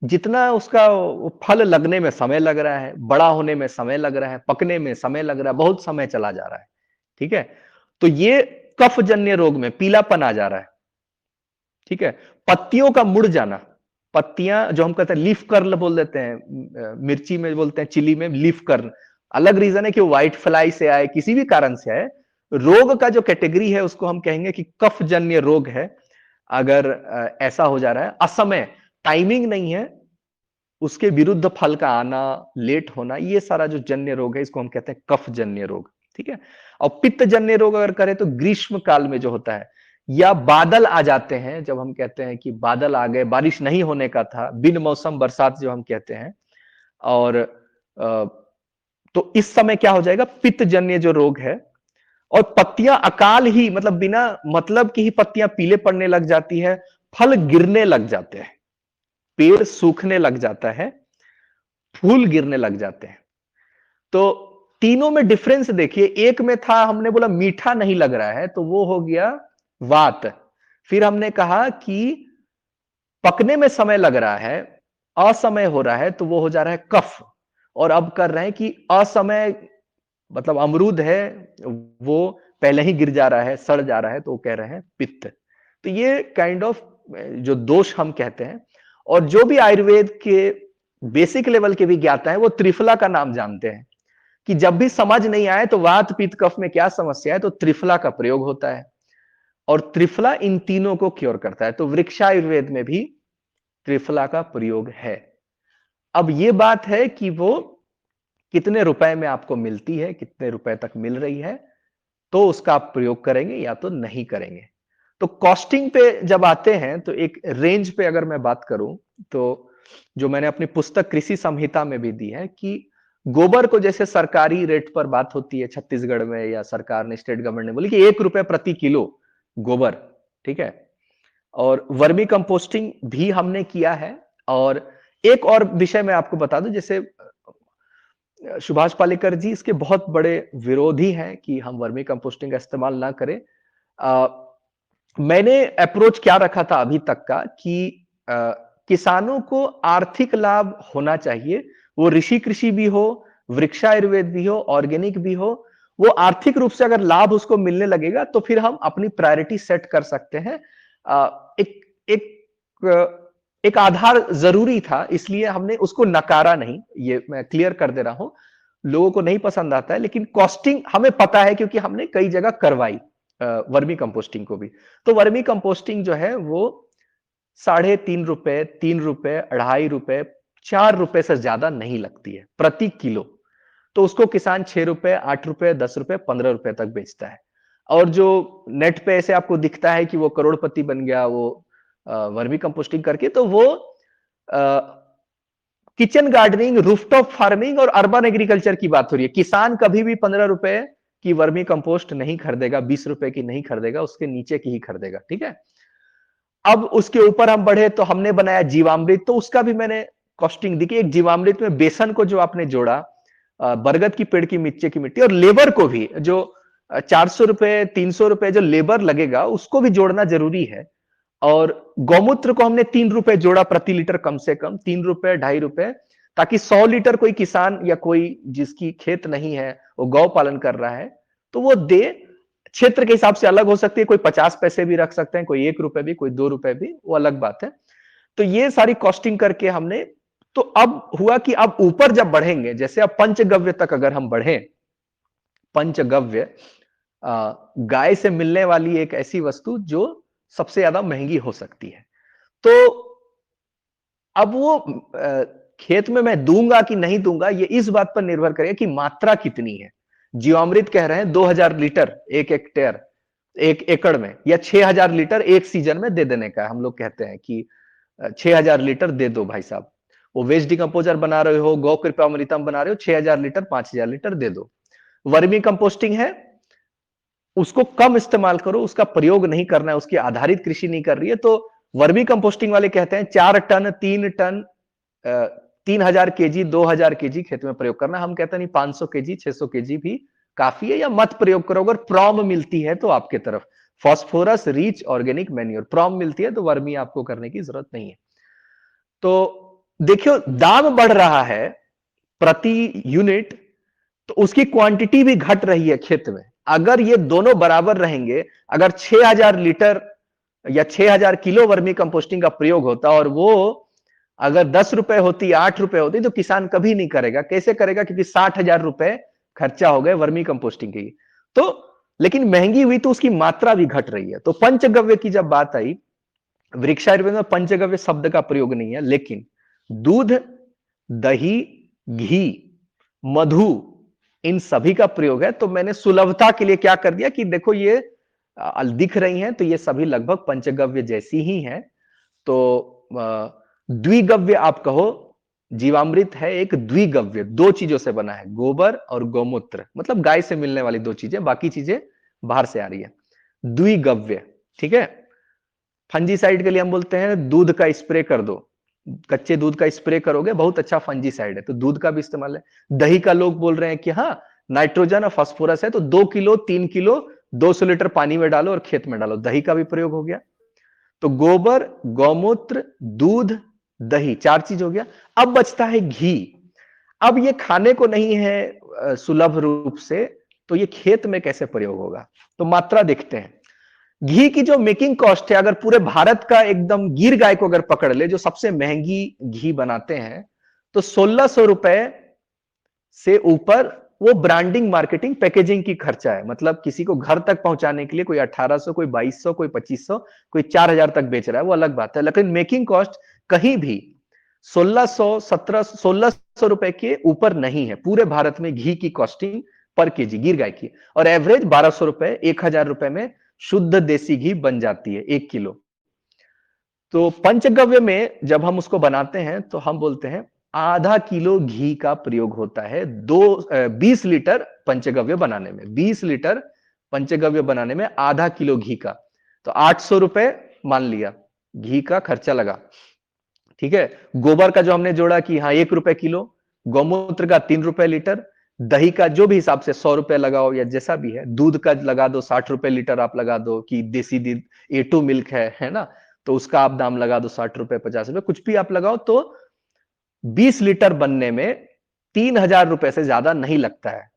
जितना उसका फल लगने में समय लग रहा है, बड़ा होने में समय लग रहा है, पकने में समय लग रहा है, बहुत समय चला जा रहा है। ठीक है, तो ये कफ जन्य रोग में पीलापन आ जा रहा है। ठीक है, पत्तियों का मुड़ जाना, पत्तियां जो हम कहते हैं लीफ कर्ल बोल देते हैं, मिर्ची में बोलते हैं, चिली में लीफ कर्ल, अलग रीजन है कि व्हाइट फ्लाई से आए, किसी भी कारण से आए, रोग का जो कैटेगरी है उसको हम कहेंगे कि कफ जन्य रोग है। अगर ऐसा हो जा रहा है, असमय, टाइमिंग नहीं है, उसके विरुद्ध फल का आना, लेट होना, ये सारा जो जन्य रोग है इसको हम कहते हैं कफ जन्य रोग। ठीक है, और पित्त जन्य रोग अगर करें तो ग्रीष्म काल में जो होता है, या बादल आ जाते हैं, जब हम कहते हैं कि बादल आ गए, बारिश नहीं होने का था, बिन मौसम बरसात जो हम कहते हैं, और तो इस समय क्या हो जाएगा, पित्त जन्य जो रोग है, और पत्तियां अकाल ही, मतलब बिना मतलब की ही पत्तियां पीले पड़ने लग जाती है, फल गिरने लग जाते हैं, पेड़ सूखने लग जाता है, फूल गिरने लग जाते हैं। तो तीनों में डिफरेंस देखिए, एक में था हमने बोला मीठा नहीं लग रहा है, तो वो हो गया वात। फिर हमने कहा कि पकने में समय लग रहा है, असमय हो रहा है, तो वो हो जा रहा है कफ। और अब कर रहे हैं कि असमय, मतलब अमरूद है वो पहले ही गिर जा रहा है, सड़ जा रहा है, तो वो कह रहे हैं पित्त। तो ये काइंड ऑफ जो दोष हम कहते हैं। और जो भी आयुर्वेद के बेसिक लेवल के भी ज्ञाता है, वो त्रिफला का नाम जानते हैं कि जब भी समझ नहीं आए तो वात पित्त कफ में क्या समस्या है, तो त्रिफला का प्रयोग होता है, और त्रिफला इन तीनों को क्योर करता है। तो वृक्षायुर्वेद में भी त्रिफला का प्रयोग है। अब ये बात है कि वो कितने रुपए में आपको मिलती है, कितने रुपए तक मिल रही है, तो उसका आप प्रयोग करेंगे या तो नहीं करेंगे। तो कॉस्टिंग पे जब आते हैं, तो एक रेंज पे अगर मैं बात करूं, तो जो मैंने अपनी पुस्तक कृषि संहिता में भी दी है कि गोबर को जैसे सरकारी रेट पर बात होती है छत्तीसगढ़ में, या सरकार ने, स्टेट गवर्नमेंट ने बोली कि 1 रुपए प्रति किलो गोबर, ठीक है। और वर्मी कंपोस्टिंग भी हमने किया है। और एक और विषय मैं आपको बता दूं, जैसे सुभाष पालेकर जी इसके बहुत बड़े विरोधी हैं कि हम वर्मी कंपोस्टिंग का इस्तेमाल ना करें। अ, मैंने अप्रोच क्या रखा था अभी तक का कि अ, किसानों को आर्थिक लाभ होना चाहिए, वो ऋषि कृषि भी हो, वृक्षायुर्वेद भी हो, ऑर्गेनिक भी हो, वो आर्थिक रूप से अगर लाभ उसको मिलने लगेगा तो फिर हम अपनी प्रायोरिटी सेट कर सकते हैं। एक एक एक आधार जरूरी था, इसलिए हमने उसको नकारा नहीं, ये मैं क्लियर कर दे रहा हूं। लोगों को नहीं पसंद आता है, लेकिन कॉस्टिंग हमें पता है क्योंकि हमने कई जगह करवाई वर्मी कंपोस्टिंग को भी। तो वर्मी कंपोस्टिंग जो है वो 3.5 रुपए, 3 रुपए, 2.5 रुपए, 4 रुपए से ज्यादा नहीं लगती है प्रति किलो। तो उसको किसान 6 रुपए, 8 रुपए, 10 रुपए, 15 रुपए तक बेचता है। और जो नेट पे ऐसे आपको दिखता है कि वो करोड़पति बन गया वो वर्मी कंपोस्टिंग करके, तो वो किचन गार्डनिंग, रूफटॉप फार्मिंग और अर्बन एग्रीकल्चर की बात हो रही है। किसान कभी भी 15 रुपए की वर्मी कंपोस्ट नहीं खरीदेगा, 20 रुपए की नहीं खरीदेगा, उसके नीचे की ही खरीदेगा, ठीक है। अब उसके ऊपर हम बढ़े तो हमने बनाया जीवामृत, तो उसका भी मैंने कॉस्टिंग दी कि एक जीवामृत में बेसन को जो आपने जोड़ा, बरगद की पेड़ की नीचे की मिट्टी, और लेबर को भी जो 400 रुपए, 300 रुपए जो लेबर लगेगा उसको भी जोड़ना जरूरी है। और गौमूत्र को हमने 3 रुपए जोड़ा प्रति लीटर, कम से कम 3 रुपए, 2.5 रुपए, ताकि 100 लीटर कोई किसान या कोई जिसकी खेत नहीं है वो गौ पालन कर रहा है तो वो दे। क्षेत्र के हिसाब से अलग हो सकती है, कोई 50 पैसे भी रख सकते हैं, कोई 1 रुपए भी, कोई 2 रुपए भी, वो अलग बात है। तो ये सारी कॉस्टिंग करके हमने, तो अब हुआ कि अब ऊपर जब बढ़ेंगे, जैसे अब पंचगव्य तक अगर हम बढ़े, पंचगव्य गाय से मिलने वाली एक ऐसी वस्तु जो सबसे ज्यादा महंगी हो सकती है। तो अब वो खेत में मैं दूंगा कि नहीं दूंगा, ये इस बात पर निर्भर करेगा कि मात्रा कितनी है। जीवामृत कह रहे हैं 2000 लीटर एक हेक्टेयर, एक एकड़ में, या 6000 लीटर एक सीजन में दे देने का। हम लोग कहते हैं कि 6000 लीटर दे दो भाई साहब, वो वेस्ट डिकम्पोजर बना रहे हो, गौ कृपामृतम बना रहे हो, 6000 लीटर, 5000 लीटर दे दो। वर्मी कंपोस्टिंग है, उसको कम इस्तेमाल करो, उसका प्रयोग नहीं करना है, उसकी आधारित कृषि नहीं कर रही है, तो वर्मी कंपोस्टिंग वाले कहते हैं 4 टन, 3 टन, 3000 केजी, 2000 केजी खेत में प्रयोग करना। हम कहते हैं नहीं, 500 केजी, 600 केजी भी काफी है, या मत प्रयोग करो। अगर प्रॉम मिलती है तो आपके तरफ phosphorus rich organic manure from मिलती है, तो वर्मी आपको करने की जरूरत नहीं है। तो देखियो, दाम बढ़ रहा है प्रति यूनिट, तो उसकी क्वांटिटी भी घट रही है खेत में। अगर ये दोनों बराबर रहेंगे, अगर 6000 लीटर या 6000 किलो वर्मी कंपोस्टिंग का प्रयोग होता और वो अगर 10 रुपए होती, 8 रुपए होती, तो किसान कभी नहीं करेगा। कैसे करेगा? क्योंकि 60,000 रुपए खर्चा हो गए वर्मी कंपोस्टिंग की। तो लेकिन महंगी हुई तो उसकी मात्रा भी घट रही है। तो पंचगव्य की जब बात आई, वृक्षायुर्वेद में पंचगव्य शब्द का प्रयोग नहीं है, लेकिन दूध, दही, घी, मधु, इन सभी का प्रयोग है। तो मैंने सुलभता के लिए क्या कर दिया कि देखो, ये दिख रही हैं तो ये सभी लगभग पंचगव्य जैसी ही हैं। तो द्विगव्य आप कहो, जीवामृत है एक द्विगव्य, दो चीजों से बना है, गोबर और गौमूत्र, मतलब गाय से मिलने वाली दो चीजें, बाकी चीजें बाहर से आ रही है, द्विगव्य। ठीक है। फंजीसाइड के लिए हम बोलते हैं दूध का स्प्रे कर दो, कच्चे दूध का स्प्रे करोगे, बहुत अच्छा फंजीसाइड है, तो दूध का भी इस्तेमाल है। दही का लोग बोल रहे हैं कि हाँ नाइट्रोजन और फास्फोरस है, तो 2 किलो 3 किलो 200 लीटर पानी में डालो और खेत में डालो, दही का भी प्रयोग हो गया। तो गोबर, गौमूत्र, दूध, दही, 4 चीज हो गया। अब बचता है घी। अब ये खाने को नहीं है सुलभ रूप से, तो ये खेत में कैसे प्रयोग होगा? तो मात्रा देखते हैं। घी की जो मेकिंग कॉस्ट है, अगर पूरे भारत का एकदम गिर गाय को अगर पकड़ ले, जो सबसे महंगी घी बनाते हैं, तो 1600 रुपए से ऊपर वो ब्रांडिंग, मार्केटिंग, पैकेजिंग की खर्चा है। मतलब किसी को घर तक पहुंचाने के लिए कोई 1800, कोई 2200, कोई 2500, कोई 4000 तक बेच रहा है, वो अलग बात है। लेकिन मेकिंग कॉस्ट कहीं भी 1600, 1700, 1600 रुपए के ऊपर नहीं है पूरे भारत में घी की कॉस्टिंग पर केजी गिर गाय की। और एवरेज 1200 रुपए, 1000 रुपए में शुद्ध देसी घी बन जाती है 1 किलो। तो पंचगव्य में जब हम उसको बनाते हैं तो हम बोलते हैं आधा किलो घी का प्रयोग होता है 20 लीटर पंचगव्य बनाने में। 20 लीटर पंचगव्य बनाने में आधा किलो घी का, तो 800 रुपए मान लिया घी का खर्चा लगा। ठीक है। गोबर का जो हमने जोड़ा कि हाँ 1 रुपए किलो, गौमूत्र का 3 रुपए लीटर, दही का जो भी हिसाब से 100 रुपए लगाओ या जैसा भी है, दूध का लगा दो 60 रुपए लीटर, आप लगा दो कि देसी दूध A2 मिल्क है ना, तो उसका आप दाम लगा दो 60 रुपए 50 रुपए, कुछ भी आप लगाओ, तो 20 लीटर बनने में 3000 रुपए से ज्यादा नहीं लगता है।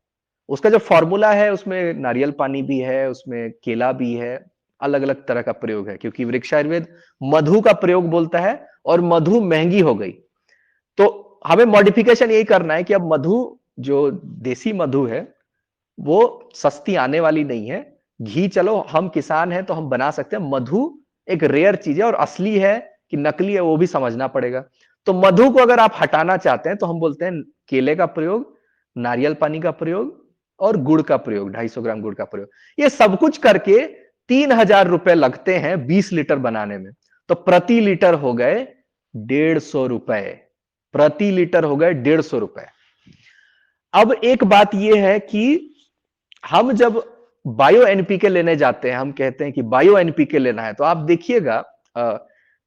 उसका जो फॉर्मूला है उसमें नारियल पानी भी है, उसमें केला भी है, अलग अलग तरह का प्रयोग है, क्योंकि वृक्ष आयुर्वेद मधु का प्रयोग बोलता है और मधु महंगी हो गई, तो हमें मॉडिफिकेशन यही करना है कि अब मधु, जो देसी मधु है, वो सस्ती आने वाली नहीं है। घी चलो हम किसान हैं तो हम बना सकते हैं, मधु एक रेयर चीज है, और असली है कि नकली है वो भी समझना पड़ेगा। तो मधु को अगर आप हटाना चाहते हैं तो हम बोलते हैं केले का प्रयोग, नारियल पानी का प्रयोग और गुड़ का प्रयोग, 250 ग्राम गुड़ का प्रयोग। ये सब कुछ करके 3000 रुपए लगते हैं 20 लीटर बनाने में, तो प्रति लीटर हो गए 150 रुपए, प्रति लीटर हो गए 150 रुपए। अब एक बात यह है कि हम जब बायो एनपीके लेने जाते हैं, हम कहते हैं कि बायो एनपीके लेना है, तो आप देखिएगा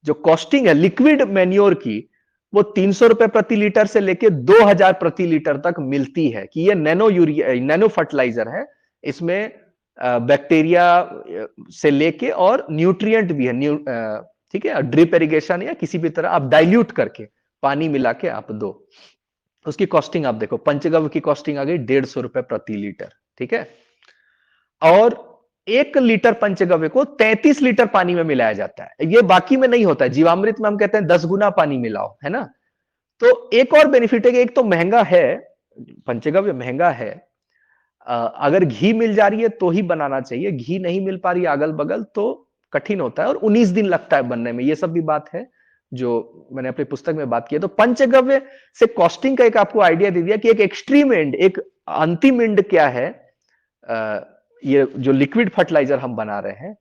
जो कॉस्टिंग है लिक्विड मैन्योर की, वो 300 रुपए प्रति लीटर से लेके 2000 प्रति लीटर तक मिलती है, कि ये नैनो यूरिया, नैनो फर्टिलाइजर है, इसमें बैक्टीरिया से लेके और न्यूट्रिएंट भी है, ठीक है, ड्रिप इरिगेशन या किसी भी तरह आप डाइल्यूट करके पानी मिला के आप दो, उसकी कॉस्टिंग आप देखो, पंचगव्य की कॉस्टिंग आ गई 150 रुपए प्रति लीटर। ठीक है। और 1 लीटर पंचगव्य को 33 लीटर पानी में मिलाया जाता है, ये बाकी में नहीं होता है। जीवामृत में हम कहते हैं 10 गुना पानी मिलाओ, है ना। तो एक और बेनिफिट है कि एक तो महंगा है, पंचगव्य महंगा है, अगर घी मिल जा रही है तो ही बनाना चाहिए, घी नहीं मिल पा रही है अगल बगल तो कठिन होता है, और 19 दिन लगता है बनने में, ये सब भी बात है जो मैंने अपनी पुस्तक में बात की है। तो पंचगव्य से कॉस्टिंग का एक आपको आइडिया दे दिया कि एक एक्सट्रीम एंड, एक अंतिम एंड क्या है, ये जो लिक्विड फर्टिलाइजर हम बना रहे हैं,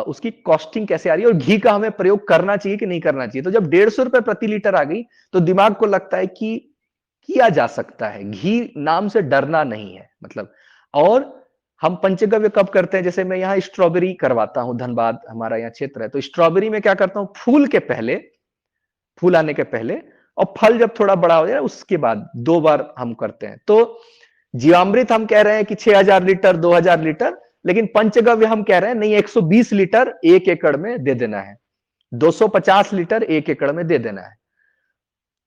उसकी कॉस्टिंग कैसे आ रही है, और घी का हमें प्रयोग करना चाहिए कि नहीं करना चाहिए। तो जब 150 रुपए प्रति लीटर आ गई तो दिमाग को लगता है कि किया जा सकता है, घी नाम से डरना नहीं है मतलब। और हम पंचगव्य कब करते हैं, जैसे मैं यहाँ स्ट्रॉबेरी करवाता हूँ, धनबाद हमारा यहाँ क्षेत्र है, तो स्ट्रॉबेरी में क्या करता हूँ, फूल के पहले, फूल आने के पहले, और फल जब थोड़ा बड़ा हो जाए उसके बाद 2 बार हम करते हैं। तो जीवामृत हम कह रहे हैं कि 6000 लीटर 2000 लीटर, लेकिन पंचगव्य हम कह रहे हैं नहीं, 120 लीटर 1 एकड़ में दे देना है, 250 लीटर 1 एकड़ में दे देना है।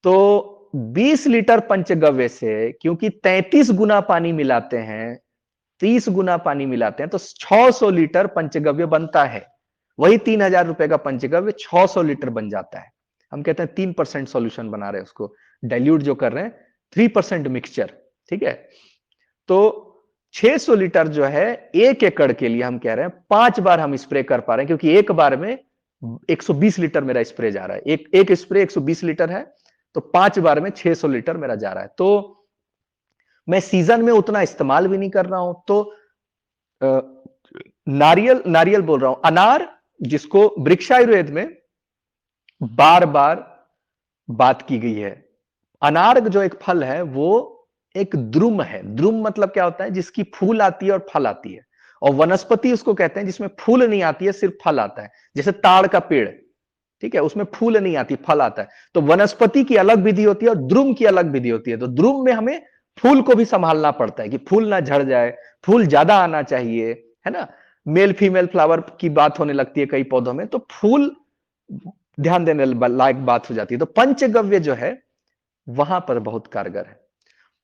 तो 20 लीटर पंचगव्य से, क्योंकि 33 गुना पानी मिलाते हैं, 30 गुना पानी मिलाते हैं, तो 600 लीटर पंचगव्य बनता है। वही 3000 रुपए का पंचगव्य 600 लीटर बन जाता है। हम कहते हैं 3% सॉल्यूशन बना रहे हैं, उसको डाइल्यूट जो कर रहे हैं 3% मिक्सचर। ठीक है। तो 600 लीटर जो है 1 एकड़ के लिए हम कह रहे हैं 5 बार हम स्प्रे कर पा रहे हैं, क्योंकि एक बार में 120 लीटर मेरा स्प्रे जा रहा है, एक स्प्रे 120 लीटर है, तो 5 बार में 600 लीटर मेरा जा रहा है। तो मैं सीजन में उतना इस्तेमाल भी नहीं कर रहा हूं, तो नारियल नारियल बोल रहा हूं, अनार, जिसको वृक्षायुर्वेद में बार बार बात की गई है। अनार जो एक फल है वो एक द्रुम है। द्रुम मतलब क्या होता है? जिसकी फूल आती है और फल आती है। और वनस्पति उसको कहते हैं जिसमें फूल नहीं आती है, सिर्फ फल आता है। जैसे ताड़ का पेड़, ठीक है, उसमें फूल नहीं आती, फल आता है। तो वनस्पति की अलग विधि होती है और द्रुम की अलग विधि होती है। तो द्रुम में हमें फूल को भी संभालना पड़ता है कि फूल ना झड़ जाए, फूल ज्यादा आना चाहिए, है ना। मेल फीमेल फ्लावर की बात होने लगती है कई पौधों में, तो फूल ध्यान देने लायक बात हो जाती है। तो पंचगव्य जो है वहां पर बहुत कारगर है।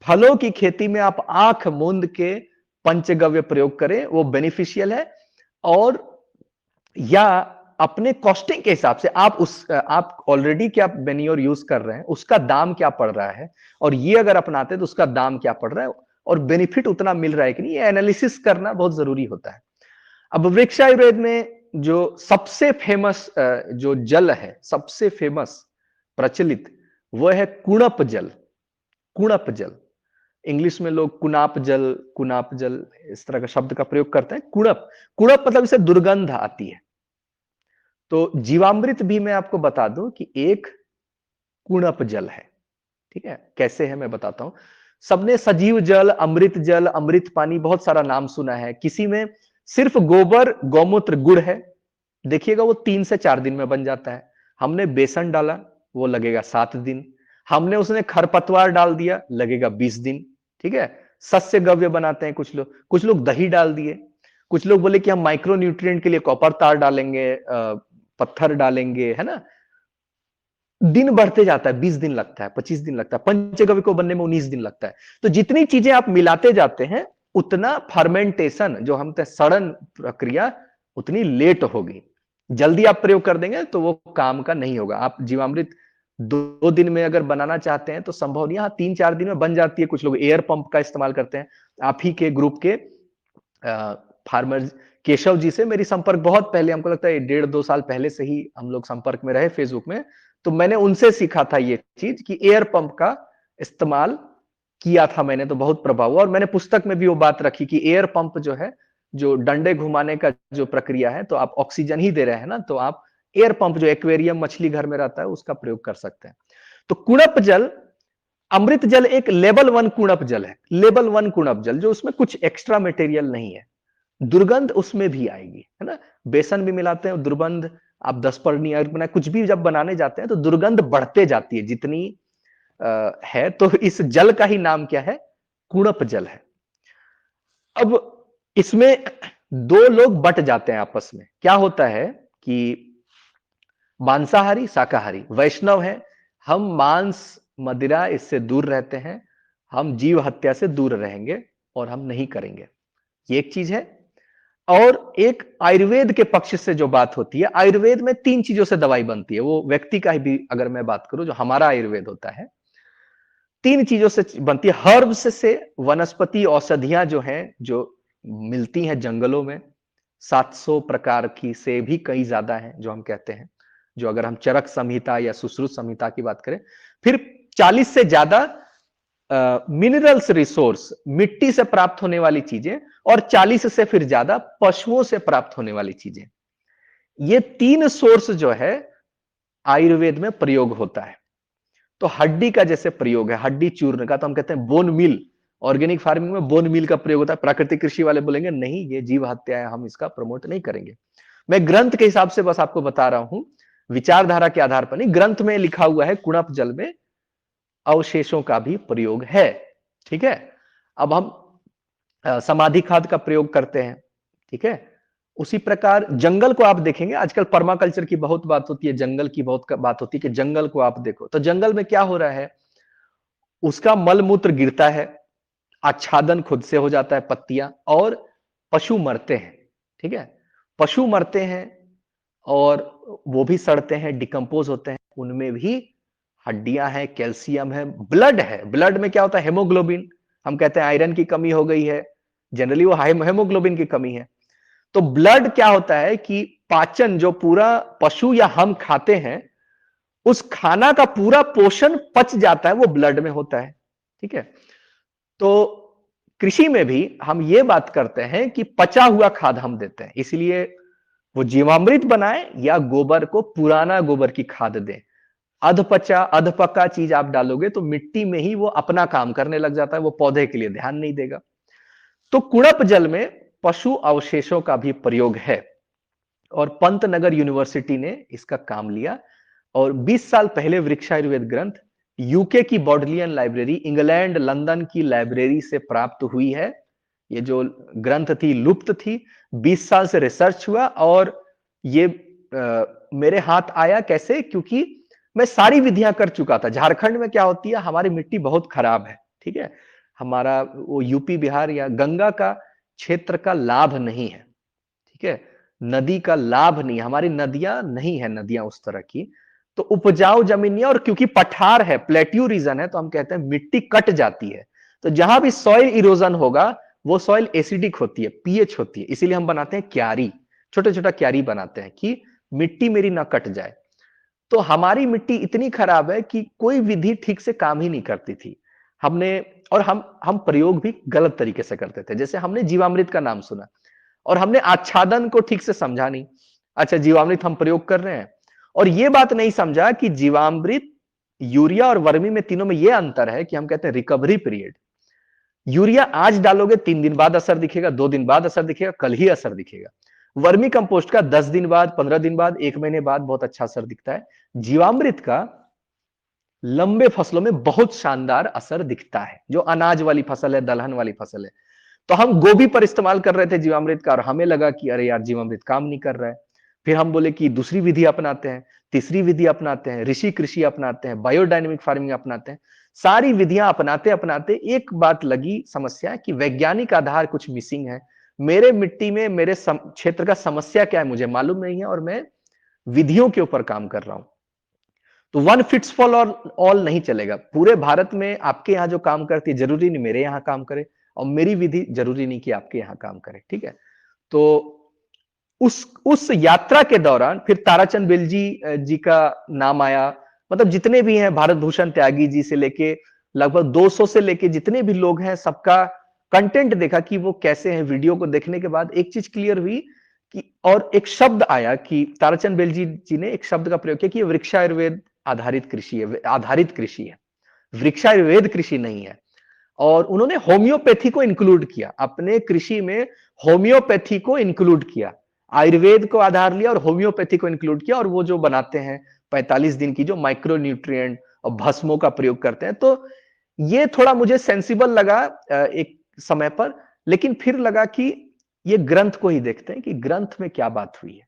फलों की खेती में आप आंख मूंद के पंचगव्य प्रयोग करें, वो बेनिफिशियल है। और या अपने कॉस्टिंग के हिसाब से आप ऑलरेडी क्या मेन्योर यूज कर रहे हैं, उसका दाम क्या पड़ रहा है, और ये अगर अपनाते हैं तो उसका दाम क्या पड़ रहा है, और बेनिफिट उतना मिल रहा है कि नहीं, ये एनालिसिस करना बहुत जरूरी होता है। अब वृक्षायुर्वेद में जो सबसे फेमस जो जल है, सबसे फेमस प्रचलित, वो है कुणप जल। कुणप जल, इंग्लिश में लोग कुनाप जल इस तरह का शब्द का प्रयोग करते हैं। कुणप, कुणप मतलब इसे दुर्गंध आती है। तो जीवामृत भी मैं आपको बता दूं कि एक कुणप जल है। ठीक है, कैसे है मैं बताता हूं। सबने सजीव जल, अमृत पानी, बहुत सारा नाम सुना है। किसी में सिर्फ गोबर गौमूत्र गुड़ है, देखिएगा वो 3 से 4 दिन में बन जाता है। हमने बेसन डाला, वो लगेगा 7 दिन। हमने उसने खरपतवार डाल दिया, लगेगा 20 दिन। ठीक है, सस्य गव्य बनाते हैं कुछ लोग दही डाल दिए। कुछ लोग बोले कि हम माइक्रो न्यूट्रिएंट के लिए कॉपर तार डालेंगे, पत्थर डालेंगे, है ना। दिन बढ़ते जाता है, 20 दिन लगता है, 25 दिन लगता है, पंचगव्य को बनने में 19 दिन लगता है। तो जितनी चीजें आप मिलाते जाते हैं, उतना फर्मेंटेशन, जो हम सड़न प्रक्रिया, उतनी लेट होगी। जल्दी आप प्रयोग कर देंगे तो वो काम का नहीं होगा। आप जीवामृत 2 दिन में अगर बनाना चाहते हैं तो संभव नहीं। हाँ, 3-4 दिन में बन जाती है। कुछ लोग एयर पंप का इस्तेमाल करते हैं। आप ही के ग्रुप के फार्मर केशव जी से मेरी संपर्क बहुत पहले, हमको लगता है 1.5-2 साल पहले से ही हम लोग संपर्क में रहे फेसबुक में। तो मैंने उनसे सीखा था ये चीज कि एयर पंप का इस्तेमाल किया था मैंने, तो बहुत प्रभाव हुआ। और मैंने पुस्तक में भी वो बात रखी कि एयर पंप जो है, जो डंडे घुमाने का जो प्रक्रिया है, तो आप ऑक्सीजन ही दे रहे हैं ना, तो आप एयर पंप, जो एक्वेरियम मछली घर में रहता है, उसका प्रयोग कर सकते हैं। तो कुणप जल, अमृत जल एक लेवल 1 कुणप जल है। लेवल 1 कुणप जल, जो उसमें कुछ एक्स्ट्रा मटेरियल नहीं है। दुर्गंध उसमें भी आएगी, है ना। बेसन भी मिलाते हैं, दुर्गंध, आप 10 अगर बनाए, कुछ भी जब बनाने जाते हैं तो दुर्गंध बढ़ते जाती है जितनी है। तो इस जल का ही नाम क्या है? कुणप जल है। अब इसमें 2 लोग बट जाते हैं आपस में। क्या होता है कि मांसाहारी शाकाहारी, वैष्णव है, हम मांस मदिरा इससे दूर रहते हैं, हम जीव हत्या से दूर रहेंगे और हम नहीं करेंगे, ये एक चीज है। और एक आयुर्वेद के पक्ष से जो बात होती है, आयुर्वेद में 3 चीजों से दवाई बनती है। वो व्यक्ति का ही भी अगर मैं बात करूं, जो हमारा आयुर्वेद होता है, 3 चीजों से बनती है। हर्ब्स से, वनस्पति औषधियां जो हैं, जो मिलती हैं जंगलों में, 700 प्रकार की से भी कई ज्यादा हैं, जो हम कहते हैं, जो अगर हम चरक संहिता या सुश्रुत संहिता की बात करें। फिर 40 से ज्यादा मिनरल्स रिसोर्स, मिट्टी से प्राप्त होने वाली चीजें, और 40 से फिर ज्यादा पशुओं से प्राप्त होने वाली चीजें। ये 3 सोर्स जो है आयुर्वेद में प्रयोग होता है। तो हड्डी का जैसे प्रयोग है, हड्डी चूर्ण का, तो हम कहते हैं बोन मिल। ऑर्गेनिक फार्मिंग में बोन मिल का प्रयोग होता है। प्राकृतिक कृषि वाले बोलेंगे नहीं, ये जीव हत्या है, हम इसका प्रमोट नहीं करेंगे। मैं ग्रंथ के हिसाब से बस आपको बता रहा हूं, विचारधारा के आधार पर नहीं। ग्रंथ में लिखा हुआ है कुणप जल में अवशेषों का भी प्रयोग है। ठीक है, अब हम समाधि खाद का प्रयोग करते हैं। ठीक है, उसी प्रकार जंगल को आप देखेंगे, आजकल पर्माकल्चर की बहुत बात होती है, जंगल की बहुत बात होती है कि जंगल को आप देखो, तो जंगल में क्या हो रहा है, उसका मल मूत्र गिरता है, आच्छादन खुद से हो जाता है, पत्तियां, और पशु मरते हैं। ठीक है, पशु मरते हैं और वो भी सड़ते हैं, डिकम्पोज होते हैं, उनमें भी हड्डियां हैं, कैल्शियम है, ब्लड है। ब्लड में क्या होता है? हेमोग्लोबिन। हम कहते हैं आयरन की कमी हो गई है, जनरली वो हेमोग्लोबिन की कमी है। तो ब्लड क्या होता है कि पाचन, जो पूरा पशु या हम खाते हैं, उस खाना का पूरा पोषण पच जाता है, वो ब्लड में होता है। ठीक है, तो कृषि में भी हम ये बात करते हैं कि पचा हुआ खाद हम देते हैं, इसलिए वो जीवामृत बनाए या गोबर को पुराना गोबर की खाद दें। अधपचा अधपका चीज आप डालोगे तो मिट्टी में ही वो अपना काम करने लग जाता है, वो पौधे के लिए ध्यान नहीं देगा। तो कुड़प जल में पशु अवशेषों का भी प्रयोग है और पंतनगर यूनिवर्सिटी ने इसका काम लिया और 20 साल पहले वृक्षायुर्वेद ग्रंथ यूके की बॉडलियन लाइब्रेरी, इंग्लैंड लंदन की लाइब्रेरी से प्राप्त हुई है। ये जो ग्रंथ थी लुप्त थी, 20 साल से रिसर्च हुआ और ये मेरे हाथ आया कैसे, क्योंकि मैं सारी विधियां कर चुका था। झारखंड में क्या होती है, हमारी मिट्टी बहुत खराब है, ठीक है, हमारा वो यूपी बिहार या गंगा का क्षेत्र का लाभ नहीं है, ठीक है, नदी का लाभ नहीं, हमारी नदियां नहीं है, नदियां उस तरह की, तो उपजाऊ जमीन नहीं है, और क्योंकि पठार है, प्लेट्यू रीजन है, तो हम कहते हैं मिट्टी कट जाती है। तो जहां भी सॉइल इरोजन होगा वो सॉइल एसिडिक होती है, पीएच होती है, इसीलिए हम बनाते हैं क्यारी, छोटा छोटा क्यारी बनाते हैं कि मिट्टी मेरी ना कट जाए। तो हमारी मिट्टी इतनी खराब है कि कोई विधि ठीक से काम ही नहीं करती थी। हमने और हम प्रयोग भी गलत तरीके से करते थे। जैसे हमने जीवामृत का नाम सुना और हमने आच्छादन को ठीक से समझा नहीं। अच्छा, जीवामृत हम प्रयोग कर रहे हैं और ये बात नहीं समझा कि जीवामृत, यूरिया और वर्मी में, तीनों में ये अंतर है कि हम कहते हैं रिकवरी पीरियड। यूरिया आज डालोगे 3 दिन बाद असर दिखेगा, 2 दिन बाद असर दिखेगा, कल ही असर दिखेगा। वर्मी कंपोस्ट का 10 दिन बाद, 15 दिन बाद, 1 महीने बाद बहुत अच्छा असर दिखता है। जीवामृत का लंबे फसलों में बहुत शानदार असर दिखता है, जो अनाज वाली फसल है, दलहन वाली फसल है। तो हम गोभी पर इस्तेमाल कर रहे थे जीवामृत का और हमें लगा कि अरे यार जीवामृत काम नहीं कर रहा है। फिर हम बोले कि दूसरी विधि अपनाते हैं, तीसरी विधि अपनाते हैं, ऋषि कृषि अपनाते हैं, बायोडायनेमिक फार्मिंग अपनाते हैं। सारी विधियां अपनाते अपनाते एक बात लगी समस्या कि वैज्ञानिक आधार कुछ मिसिंग है। मेरे मिट्टी में, मेरे क्षेत्र का समस्या क्या है मुझे मालूम नहीं है और मैं विधियों के ऊपर काम कर रहा हूं। तो वन फिट्स फॉर ऑल नहीं चलेगा। पूरे भारत में आपके यहां जो काम करती है जरूरी नहीं मेरे यहां काम करे, और मेरी विधि जरूरी नहीं कि आपके यहां काम करे, ठीक है। तो उस यात्रा के दौरान फिर ताराचंद बेलजी जी का नाम आया। मतलब जितने भी हैं, भारत भूषण त्यागी जी से लेके लगभग 200 से लेके जितने भी लोग हैं, सबका कंटेंट देखा कि वो कैसे हैं। वीडियो को देखने के बाद एक चीज क्लियर हुई कि, और एक शब्द आया कि ताराचंद बेलजी जी ने एक शब्द का प्रयोग किया कि ये वृक्षायुर्वेद आधारित कृषि है, आधारित कृषि है, वृक्षायुर्वेद कृषि नहीं है। और उन्होंने होम्योपैथी को इंक्लूड किया अपने कृषि में, होम्योपैथी को इंक्लूड किया, आयुर्वेद को आधार लिया और होम्योपैथी को इंक्लूड किया। और वो जो बनाते हैं 45 दिन की जो माइक्रो न्यूट्रिएंट और भस्मों का प्रयोग करते हैं, तो ये थोड़ा मुझे सेंसिबल लगा एक समय पर। लेकिन फिर लगा कि ये ग्रंथ को ही देखते हैं कि ग्रंथ में क्या बात हुई है।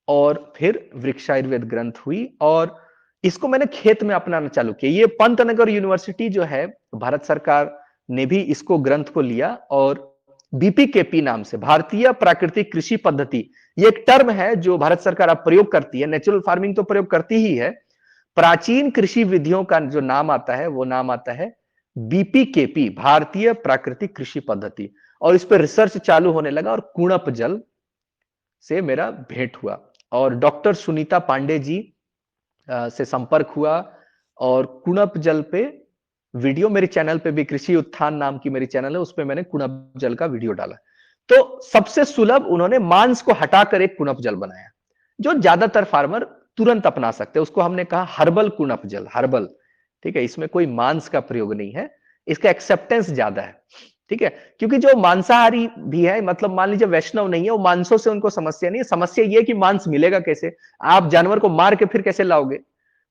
और फिर वृक्षायुर्वेद ग्रंथ हुई और इसको मैंने खेत में अपनाना चालू किया। ये पंतनगर यूनिवर्सिटी जो है, भारत सरकार ने भी इसको ग्रंथ को लिया और बीपीकेपी नाम से, भारतीय प्राकृतिक कृषि पद्धति, ये एक टर्म है जो भारत सरकार अब प्रयोग करती है। नेचुरल फार्मिंग तो प्रयोग करती ही है, प्राचीन कृषि विधियों का जो नाम आता है वो नाम आता है बीपीकेपी, भारतीय प्राकृतिक कृषि पद्धति। और इस पर रिसर्च चालू होने लगा और कुणप जल से मेरा भेंट हुआ और डॉक्टर सुनीता पांडे जी से संपर्क हुआ और कुणप जल पे वीडियो, मेरे चैनल पे भी कृषि उत्थान नाम की मेरी चैनल है, उस पे मैंने कुणप जल का वीडियो डाला। तो सबसे सुलभ उन्होंने मांस को हटाकर एक कुणप जल बनाया जो ज्यादातर फार्मर तुरंत अपना सकते हैं। उसको हमने कहा हर्बल कुणप जल, हर्बल, ठीक है, इसमें कोई मांस का प्रयोग नहीं है, इसका एक्सेप्टेंस ज्यादा है, ठीक है। क्योंकि जो मांसाहारी भी है, मतलब मान लीजिए वैष्णव नहीं है, वो मांसों से उनको समस्या नहीं है। समस्या ये है कि मांस मिलेगा कैसे, आप जानवर को मार के फिर कैसे लाओगे।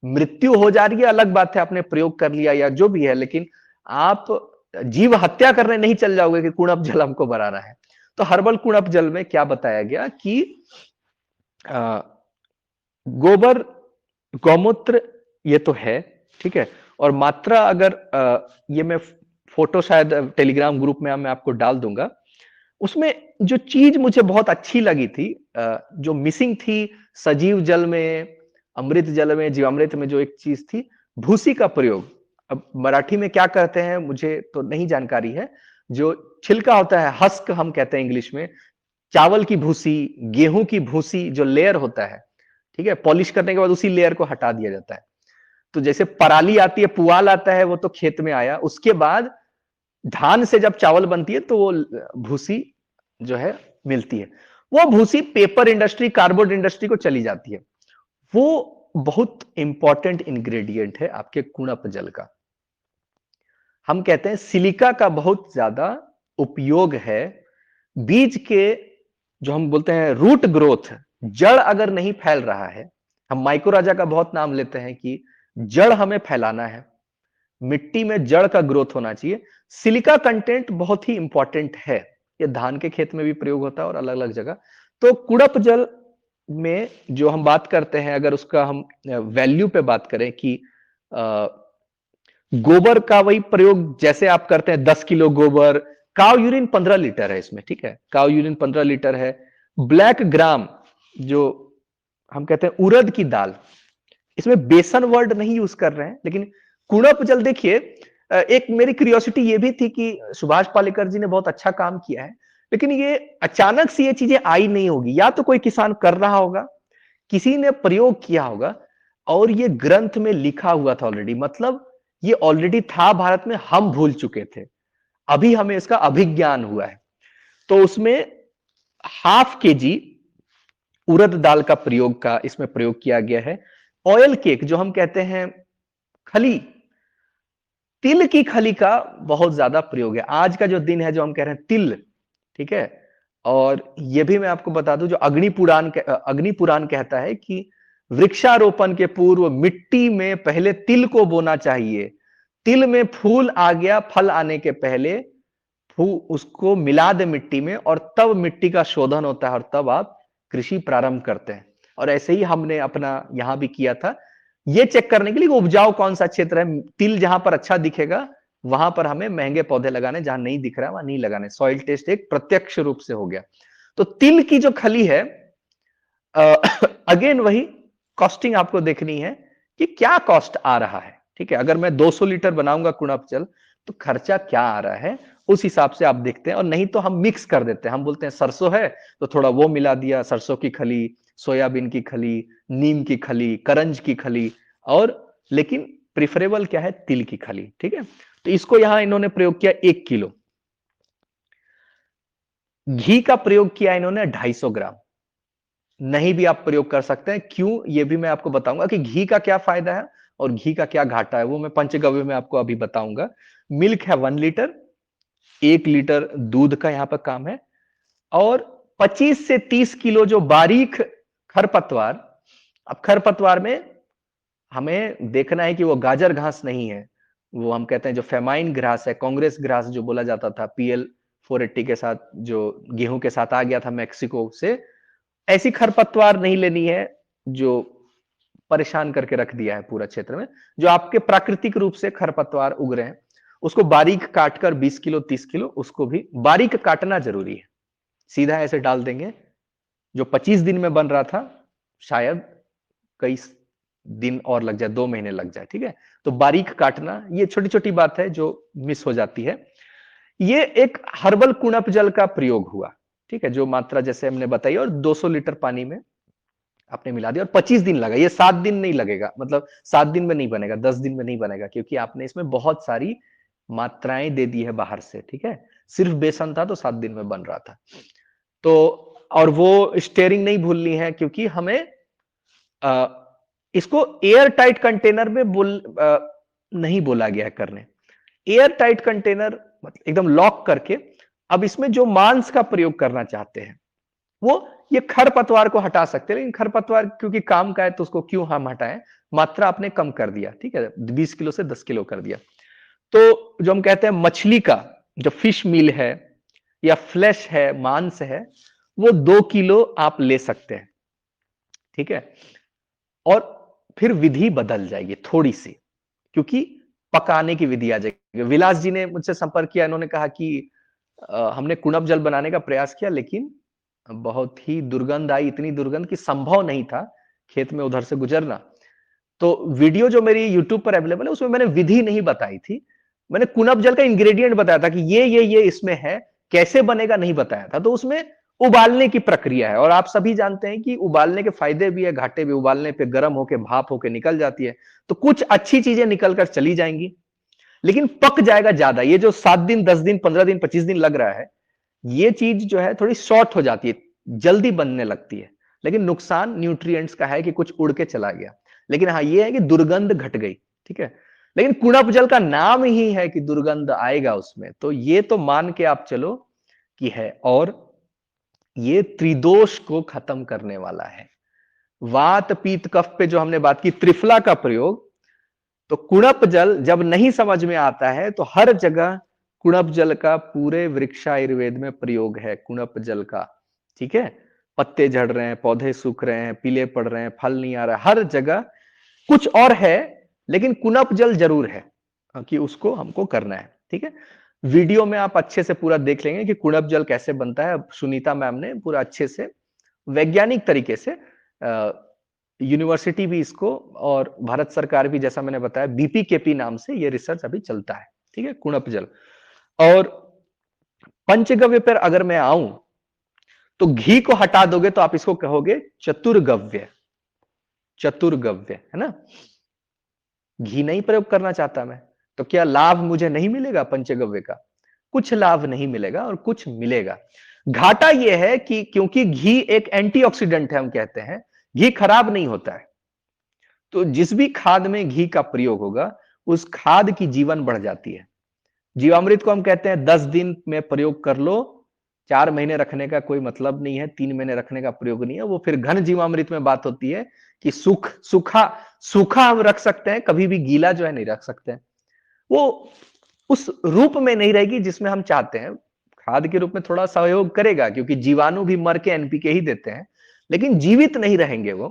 मृत्यु हो जा रही है अलग बात है, आपने प्रयोग कर लिया या जो भी है, लेकिन आप जीव हत्या करने नहीं चल जाओगे कि कुणप जल हमको बनाना है। तो हर्बल कुणप जल में क्या बताया गया कि गोबर, गौमूत्र ये तो है, ठीक है, और मात्रा अगर ये मैं फोटो शायद टेलीग्राम ग्रुप में मैं आपको डाल दूंगा। उसमें जो चीज मुझे बहुत अच्छी लगी थी, जो मिसिंग थी सजीव जल में, अमृत जल में, जीवामृत में, जो एक चीज थी भूसी का प्रयोग। अब मराठी में क्या कहते हैं मुझे तो नहीं जानकारी है, जो छिलका होता है, हस्क हम कहते हैं इंग्लिश में, चावल की भूसी, गेहूं की भूसी, जो लेयर होता है, ठीक है, पॉलिश करने के बाद उसी लेयर को हटा दिया जाता है। तो जैसे पराली आती है, पुआल आता है, वो तो खेत में आया, उसके बाद धान से जब चावल बनती है तो वो भूसी जो है मिलती है, वो भूसी पेपर इंडस्ट्री, कार्डबोर्ड इंडस्ट्री को चली जाती है। वो बहुत इंपॉर्टेंट इंग्रेडिएंट है आपके कुणप जल का। हम कहते हैं सिलिका का बहुत ज्यादा उपयोग है बीज के, जो हम बोलते हैं रूट ग्रोथ, जड़ अगर नहीं फैल रहा है, हम माइक्रोराजा का बहुत नाम लेते हैं कि जड़ हमें फैलाना है, मिट्टी में जड़ का ग्रोथ होना चाहिए। सिलिका कंटेंट बहुत ही इंपॉर्टेंट है, ये धान के खेत में भी प्रयोग होता है और अलग अलग जगह। तो कुड़प जल में जो हम बात करते हैं, अगर उसका हम वैल्यू पे बात करें कि गोबर का वही प्रयोग जैसे आप करते हैं, 10 किलो गोबर, काव यूरिन 15 लीटर है इसमें, ठीक है, काव यूरिन 15 लीटर है। ब्लैक ग्राम जो हम कहते हैं उड़द की दाल, इसमें बेसन वर्ड नहीं यूज कर रहे हैं, लेकिन कुड़प जल देखिए, एक मेरी क्यूरियोसिटी ये भी थी कि सुभाष पालेकर जी ने बहुत अच्छा काम किया है, लेकिन ये अचानक से ये चीजें आई नहीं होगी, या तो कोई किसान कर रहा होगा, किसी ने प्रयोग किया होगा, और ये ग्रंथ में लिखा हुआ था ऑलरेडी, मतलब ये ऑलरेडी था भारत में, हम भूल चुके थे, अभी हमें इसका अभिज्ञान हुआ है। तो उसमें ½ kg उड़द दाल का प्रयोग का इसमें प्रयोग किया गया है। ऑयल केक जो हम कहते हैं, खली, तिल की खली का बहुत ज्यादा प्रयोग है। आज का जो दिन है जो हम कह रहे हैं तिल, ठीक है, और ये भी मैं आपको बता दूं, जो अग्नि पुराण कहता है कि वृक्षारोपण के पूर्व मिट्टी में पहले तिल को बोना चाहिए, तिल में फूल आ गया, फल आने के पहले उसको मिला दे मिट्टी में, और तब मिट्टी का शोधन होता है, और तब आप कृषि प्रारंभ करते हैं। और ऐसे ही हमने अपना यहां भी किया था, ये चेक करने के लिए उपजाऊ कौन सा क्षेत्र है, तिल जहां पर अच्छा दिखेगा वहां पर हमें महंगे पौधे लगाने, जहां नहीं दिख रहा है वहां नहीं लगाने। सॉइल टेस्ट एक प्रत्यक्ष रूप से हो गया। तो तिल की जो खली है, अगेन वही कॉस्टिंग आपको देखनी है कि क्या कॉस्ट आ रहा है, ठीक है। अगर मैं 200 लीटर बनाऊंगा कुड़प जल तो खर्चा क्या आ रहा है, उस हिसाब से आप देखते हैं। और नहीं तो हम मिक्स कर देते हैं, हम बोलते हैं सरसों है तो थोड़ा वो मिला दिया, सरसों की खली, सोयाबीन की खली, नीम की खली, करंज की खली, और लेकिन प्रिफरेबल क्या है, तिल की खली, ठीक है। तो इसको यहां इन्होंने प्रयोग किया 1 किलो। घी का प्रयोग किया इन्होंने 250 ग्राम। नहीं भी आप प्रयोग कर सकते हैं, क्यों ये भी मैं आपको बताऊंगा कि घी का क्या फायदा है और घी का क्या घाटा है, वो मैं पंचगव्य में आपको अभी बताऊंगा। मिल्क है 1 लीटर, 1 लीटर दूध का यहां पर काम है, और 25 से 30 किलो जो बारीक खरपतवार। अब खरपतवार में हमें देखना है कि वो गाजर घास नहीं है, वो हम कहते हैं जो फेमाइन ग्रास है, कांग्रेस ग्रास जो बोला जाता था, PL 480 के साथ जो गेहूं के साथ आ गया था मैक्सिको से, ऐसी खरपतवार नहीं लेनी है जो परेशान करके रख दिया है पूरा क्षेत्र में। जो आपके प्राकृतिक रूप से खरपतवार उग रहे हैं, उसको बारीक काटकर 20 किलो 30 किलो, उसको भी बारीक काटना जरूरी है, सीधा ऐसे डाल देंगे। जो 25 दिन में बन रहा था, शायद कई दिन और लग जाए, 2 महीने लग जाए, ठीक है। तो बारीक काटना, ये छोटी छोटी बात है जो मिस हो जाती है। ये एक हर्बल कुड़प जल का प्रयोग हुआ, ठीक है, जो मात्रा जैसे हमने बताई, और 200 लीटर पानी में आपने मिला दिया, और 25 दिन लगा। ये 7 दिन नहीं लगेगा, मतलब 7 दिन में नहीं बनेगा, 10 दिन में नहीं बनेगा, क्योंकि आपने इसमें बहुत सारी मात्राएं दे दी है बाहर से, ठीक है। सिर्फ बेसन था तो 7 दिन में बन रहा था। तो और वो स्टेयरिंग नहीं भूलनी है, क्योंकि हमें इसको एयर टाइट कंटेनर में नहीं बोला गया करने। एयर टाइट कंटेनर मतलब एकदम लॉक करके। अब इसमें जो मांस का प्रयोग करना चाहते हैं, वो ये खरपतवार को हटा सकते हैं, लेकिन खरपतवार क्योंकि काम का है तो उसको क्यों हम हटाएं, मात्रा आपने कम कर दिया, ठीक है, 20 किलो से 10 किलो कर दिया। तो जो हम कहते हैं मछली का जो फिश मील है या फ्लैश है, मांस है, वो 2 किलो आप ले सकते हैं, ठीक है। और फिर विधि बदल जाएगी थोड़ी सी, क्योंकि पकाने की विधि आ जाएगी। विलास जी ने मुझसे संपर्क किया, इन्होंने कहा कि हमने कुड़प जल बनाने का प्रयास किया, लेकिन बहुत ही दुर्गंध आई, इतनी दुर्गंध कि संभव नहीं था खेत में उधर से गुजरना। तो वीडियो जो मेरी यूट्यूब पर अवेलेबल है, उसमें मैंने विधि नहीं बताई थी, मैंने कुड़प जल का इंग्रेडिएंट बताया था कि ये इसमें है, कैसे बनेगा नहीं बताया था। तो उसमें उबालने की प्रक्रिया है, और आप सभी जानते हैं कि उबालने के फायदे भी है, घाटे भी। उबालने पे गर्म होके भाप होके निकल जाती है, तो कुछ अच्छी चीजें निकल कर चली जाएंगी, लेकिन पक जाएगा ज्यादा। ये जो 7 दिन 10 दिन 15 दिन 25 दिन लग रहा है, ये चीज जो है थोड़ी शॉर्ट हो जाती है, जल्दी बनने लगती है। लेकिन नुकसान न्यूट्रिएंट्स का है कि कुछ उड़ के चला गया। लेकिन हाँ ये है कि दुर्गंध घट गई, ठीक है। लेकिन कुणप जल का नाम ही है कि दुर्गंध आएगा उसमें, तो ये तो मान के आप चलो कि है। और ये त्रिदोष को खत्म करने वाला है। वात पीत कफ पे जो हमने बात की, त्रिफला का प्रयोग, तो कुणप जल जब नहीं समझ में आता है तो हर जगह कुणप जल का पूरे वृक्ष आयुर्वेद में प्रयोग है, कुणप जल का, ठीक है। पत्ते झड़ रहे हैं, पौधे सूख रहे हैं, पीले पड़ रहे हैं, फल नहीं आ रहा है, हर जगह कुछ और है, लेकिन कुणप जल जरूर है कि उसको हमको करना है, ठीक है। वीडियो में आप अच्छे से पूरा देख लेंगे कि कुणप जल कैसे बनता है। सुनीता मैम ने पूरा अच्छे से वैज्ञानिक तरीके से, यूनिवर्सिटी भी इसको और भारत सरकार भी, जैसा मैंने बताया, बीपीकेपी नाम से ये रिसर्च अभी चलता है, ठीक है, कुणप जल। और पंचगव्य पर अगर मैं आऊं, तो घी को हटा दोगे तो आप इसको कहोगे चतुर्गव्य, चतुर्गव्य, है ना। घी नहीं प्रयोग करना चाहता मैं, तो क्या लाभ मुझे नहीं मिलेगा पंचगव्य का? कुछ लाभ नहीं मिलेगा और कुछ मिलेगा। घाटा यह है कि क्योंकि घी एक एंटीऑक्सीडेंट है, हम कहते हैं घी खराब नहीं होता है, तो जिस भी खाद में घी का प्रयोग होगा उस खाद की जीवन बढ़ जाती है। जीवामृत को हम कहते हैं 10 दिन में प्रयोग कर लो, 4 महीने रखने का कोई मतलब नहीं है, 3 महीने रखने का प्रयोग नहीं है। वो फिर घन जीवामृत में बात होती है कि सूखा सूखा हम रख सकते हैं, कभी भी गीला जो है नहीं रख सकते हैं। वो उस रूप में नहीं रहेगी जिसमें हम चाहते हैं। खाद के रूप में थोड़ा सहयोग करेगा, क्योंकि जीवाणु भी मर के एनपीके ही देते हैं, लेकिन जीवित नहीं रहेंगे वो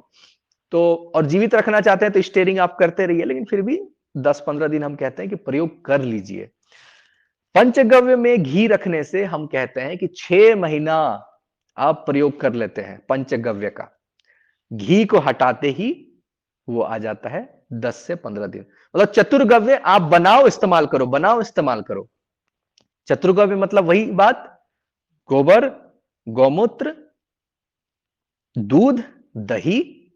तो। और जीवित रखना चाहते हैं तो स्टेयरिंग आप करते रहिए, लेकिन फिर भी 10-15 दिन हम कहते हैं कि प्रयोग कर लीजिए। पंचगव्य में घी रखने से हम कहते हैं कि 6 महीना आप प्रयोग कर लेते हैं पंचगव्य का, घी को हटाते ही वो आ जाता है 10 से 15 दिन। मतलब चतुर्गव्य आप बनाओ इस्तेमाल करो, बनाओ इस्तेमाल करो। चतुर्गव्य मतलब वही बात, गोबर, गौमूत्र, दूध, दही,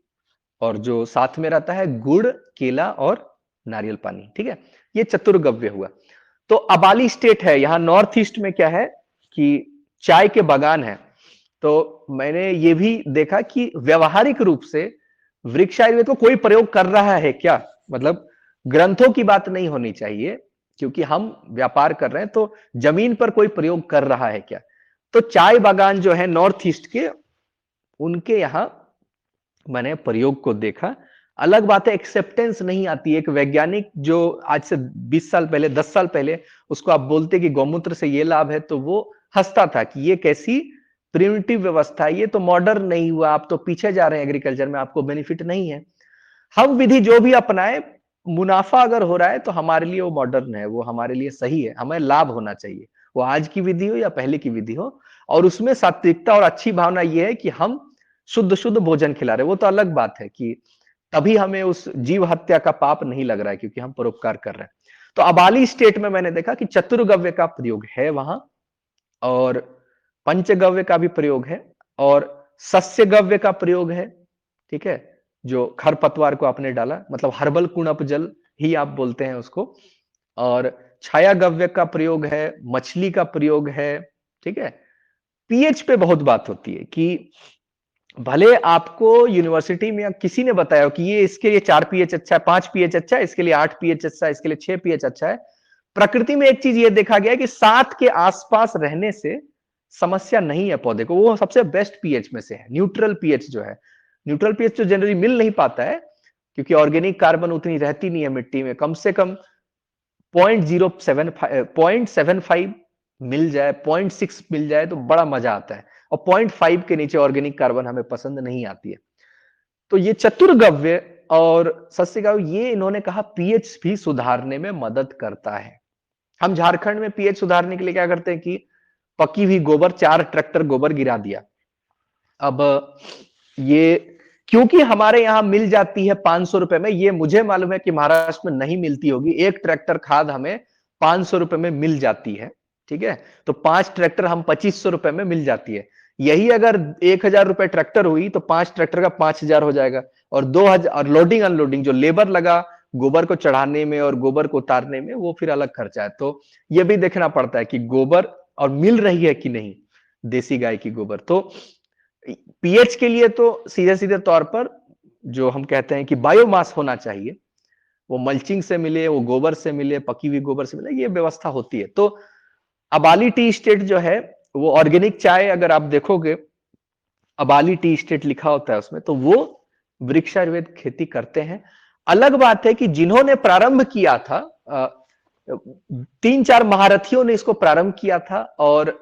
और जो साथ में रहता है गुड़, केला और नारियल पानी, ठीक है। ये चतुर्गव्य हुआ। तो अबाली स्टेट है, यहां नॉर्थ ईस्ट में क्या है कि चाय के बागान है। तो मैंने ये भी देखा कि व्यवहारिक रूप से वृक्ष आयुर्वेद को कोई प्रयोग कर रहा है क्या, मतलब ग्रंथों की बात नहीं होनी चाहिए, क्योंकि हम व्यापार कर रहे हैं, तो जमीन पर कोई प्रयोग कर रहा है क्या। तो चाय बागान जो है नॉर्थ ईस्ट के, उनके यहां मैंने प्रयोग को देखा। अलग बात है एक्सेप्टेंस नहीं आती। एक वैज्ञानिक जो आज से 20 साल पहले 10 साल पहले उसको आप बोलते कि गौमूत्र से ये लाभ है, तो वो हंसता था कि ये कैसी प्रिमिटिव व्यवस्था है, ये तो मॉडर्न नहीं हुआ, आप तो पीछे जा रहे हैं एग्रीकल्चर में, आपको बेनिफिट नहीं है। हम विधि जो भी अपनाए, मुनाफा अगर हो रहा है तो हमारे लिए वो मॉडर्न है, वो हमारे लिए सही है, हमें लाभ होना चाहिए, वो आज की विधि हो या पहले की विधि हो। और उसमें सात्विकता और अच्छी भावना ये है कि हम शुद्ध शुद्ध भोजन खिला रहे, वो तो अलग बात है कि तभी हमें उस जीव हत्या का पाप नहीं लग रहा है, क्योंकि हम परोपकार कर रहे हैं। तो अबाली स्टेट में मैंने देखा कि चतुर्गव्य का प्रयोग है वहां, और पंचगव्य का भी प्रयोग है, और सस्यगव्य का प्रयोग है, ठीक है। जो खरपतवार को आपने डाला, मतलब हर्बल कुणप जल ही आप बोलते हैं उसको। और छायागव्य का प्रयोग है, मछली का प्रयोग है, ठीक है। पीएच पे बहुत बात होती है कि भले आपको यूनिवर्सिटी में किसी ने बताया हो कि ये इसके लिए 4 पीएच अच्छा है, 5 पीएच अच्छा है, इसके लिए 8 पीएच अच्छा है, इसके लिए 6 पीएच अच्छा है। प्रकृति में एक चीज ये देखा गया है कि 7 के आसपास रहने से समस्या नहीं है पौधे को, वो सबसे बेस्ट पीएच में से है। न्यूट्रल पीएच जो है, न्यूट्रल पीएच तो जनरली मिल नहीं पाता है, क्योंकि ऑर्गेनिक कार्बन उतनी रहती नहीं है मिट्टी में। कम से कम 0.75 मिल जाए, 0.6 मिल जाए तो बड़ा मजा आता है, और 0.5 के नीचे ऑर्गेनिक कार्बन हमें पसंद नहीं आती है। तो ये चतुर्गव्य और सस्यगव्य, ये इन्होंने कहा पीएच भी सुधारने में मदद करता है। हम झारखंड में पीएच सुधारने के लिए क्या करते हैं कि पकी हुई गोबर, 4 ट्रैक्टर गोबर गिरा दिया। अब ये क्योंकि हमारे यहां मिल जाती है 500 रुपए में, ये मुझे मालूम है कि महाराष्ट्र में नहीं मिलती होगी। 1 ट्रैक्टर खाद हमें 500 रुपए में मिल जाती है, ठीक है। तो 5 ट्रैक्टर हम 2500 रुपए में मिल जाती है। यही अगर 1000 रुपए ट्रैक्टर हुई तो 5 ट्रैक्टर का 5000 हो जाएगा, और 2000, और लोडिंग अनलोडिंग जो लेबर लगा गोबर को चढ़ाने में और गोबर को उतारने में वो फिर अलग खर्चा है। तो ये भी देखना पड़ता है कि गोबर और मिल रही है कि नहीं देसी गाय की गोबर। तो पीएच के लिए तो सीधे-सीधे तौर पर जो हम कहते हैं कि बायोमास होना चाहिए, वो मल्चिंग से मिले, वो गोबर से मिले, पकी हुई गोबर से मिले, ये व्यवस्था होती है। तो अबाली टी एस्टेट जो है, वो ऑर्गेनिक चाय अगर आप देखोगे, अबाली टी एस्टेट लिखा होता है उसमें, तो वो वृक्षायुर्वेद खेती करते हैं। अलग बात है कि जिन्होंने प्रारंभ किया था, 3-4 महारथियों ने इसको प्रारंभ किया था और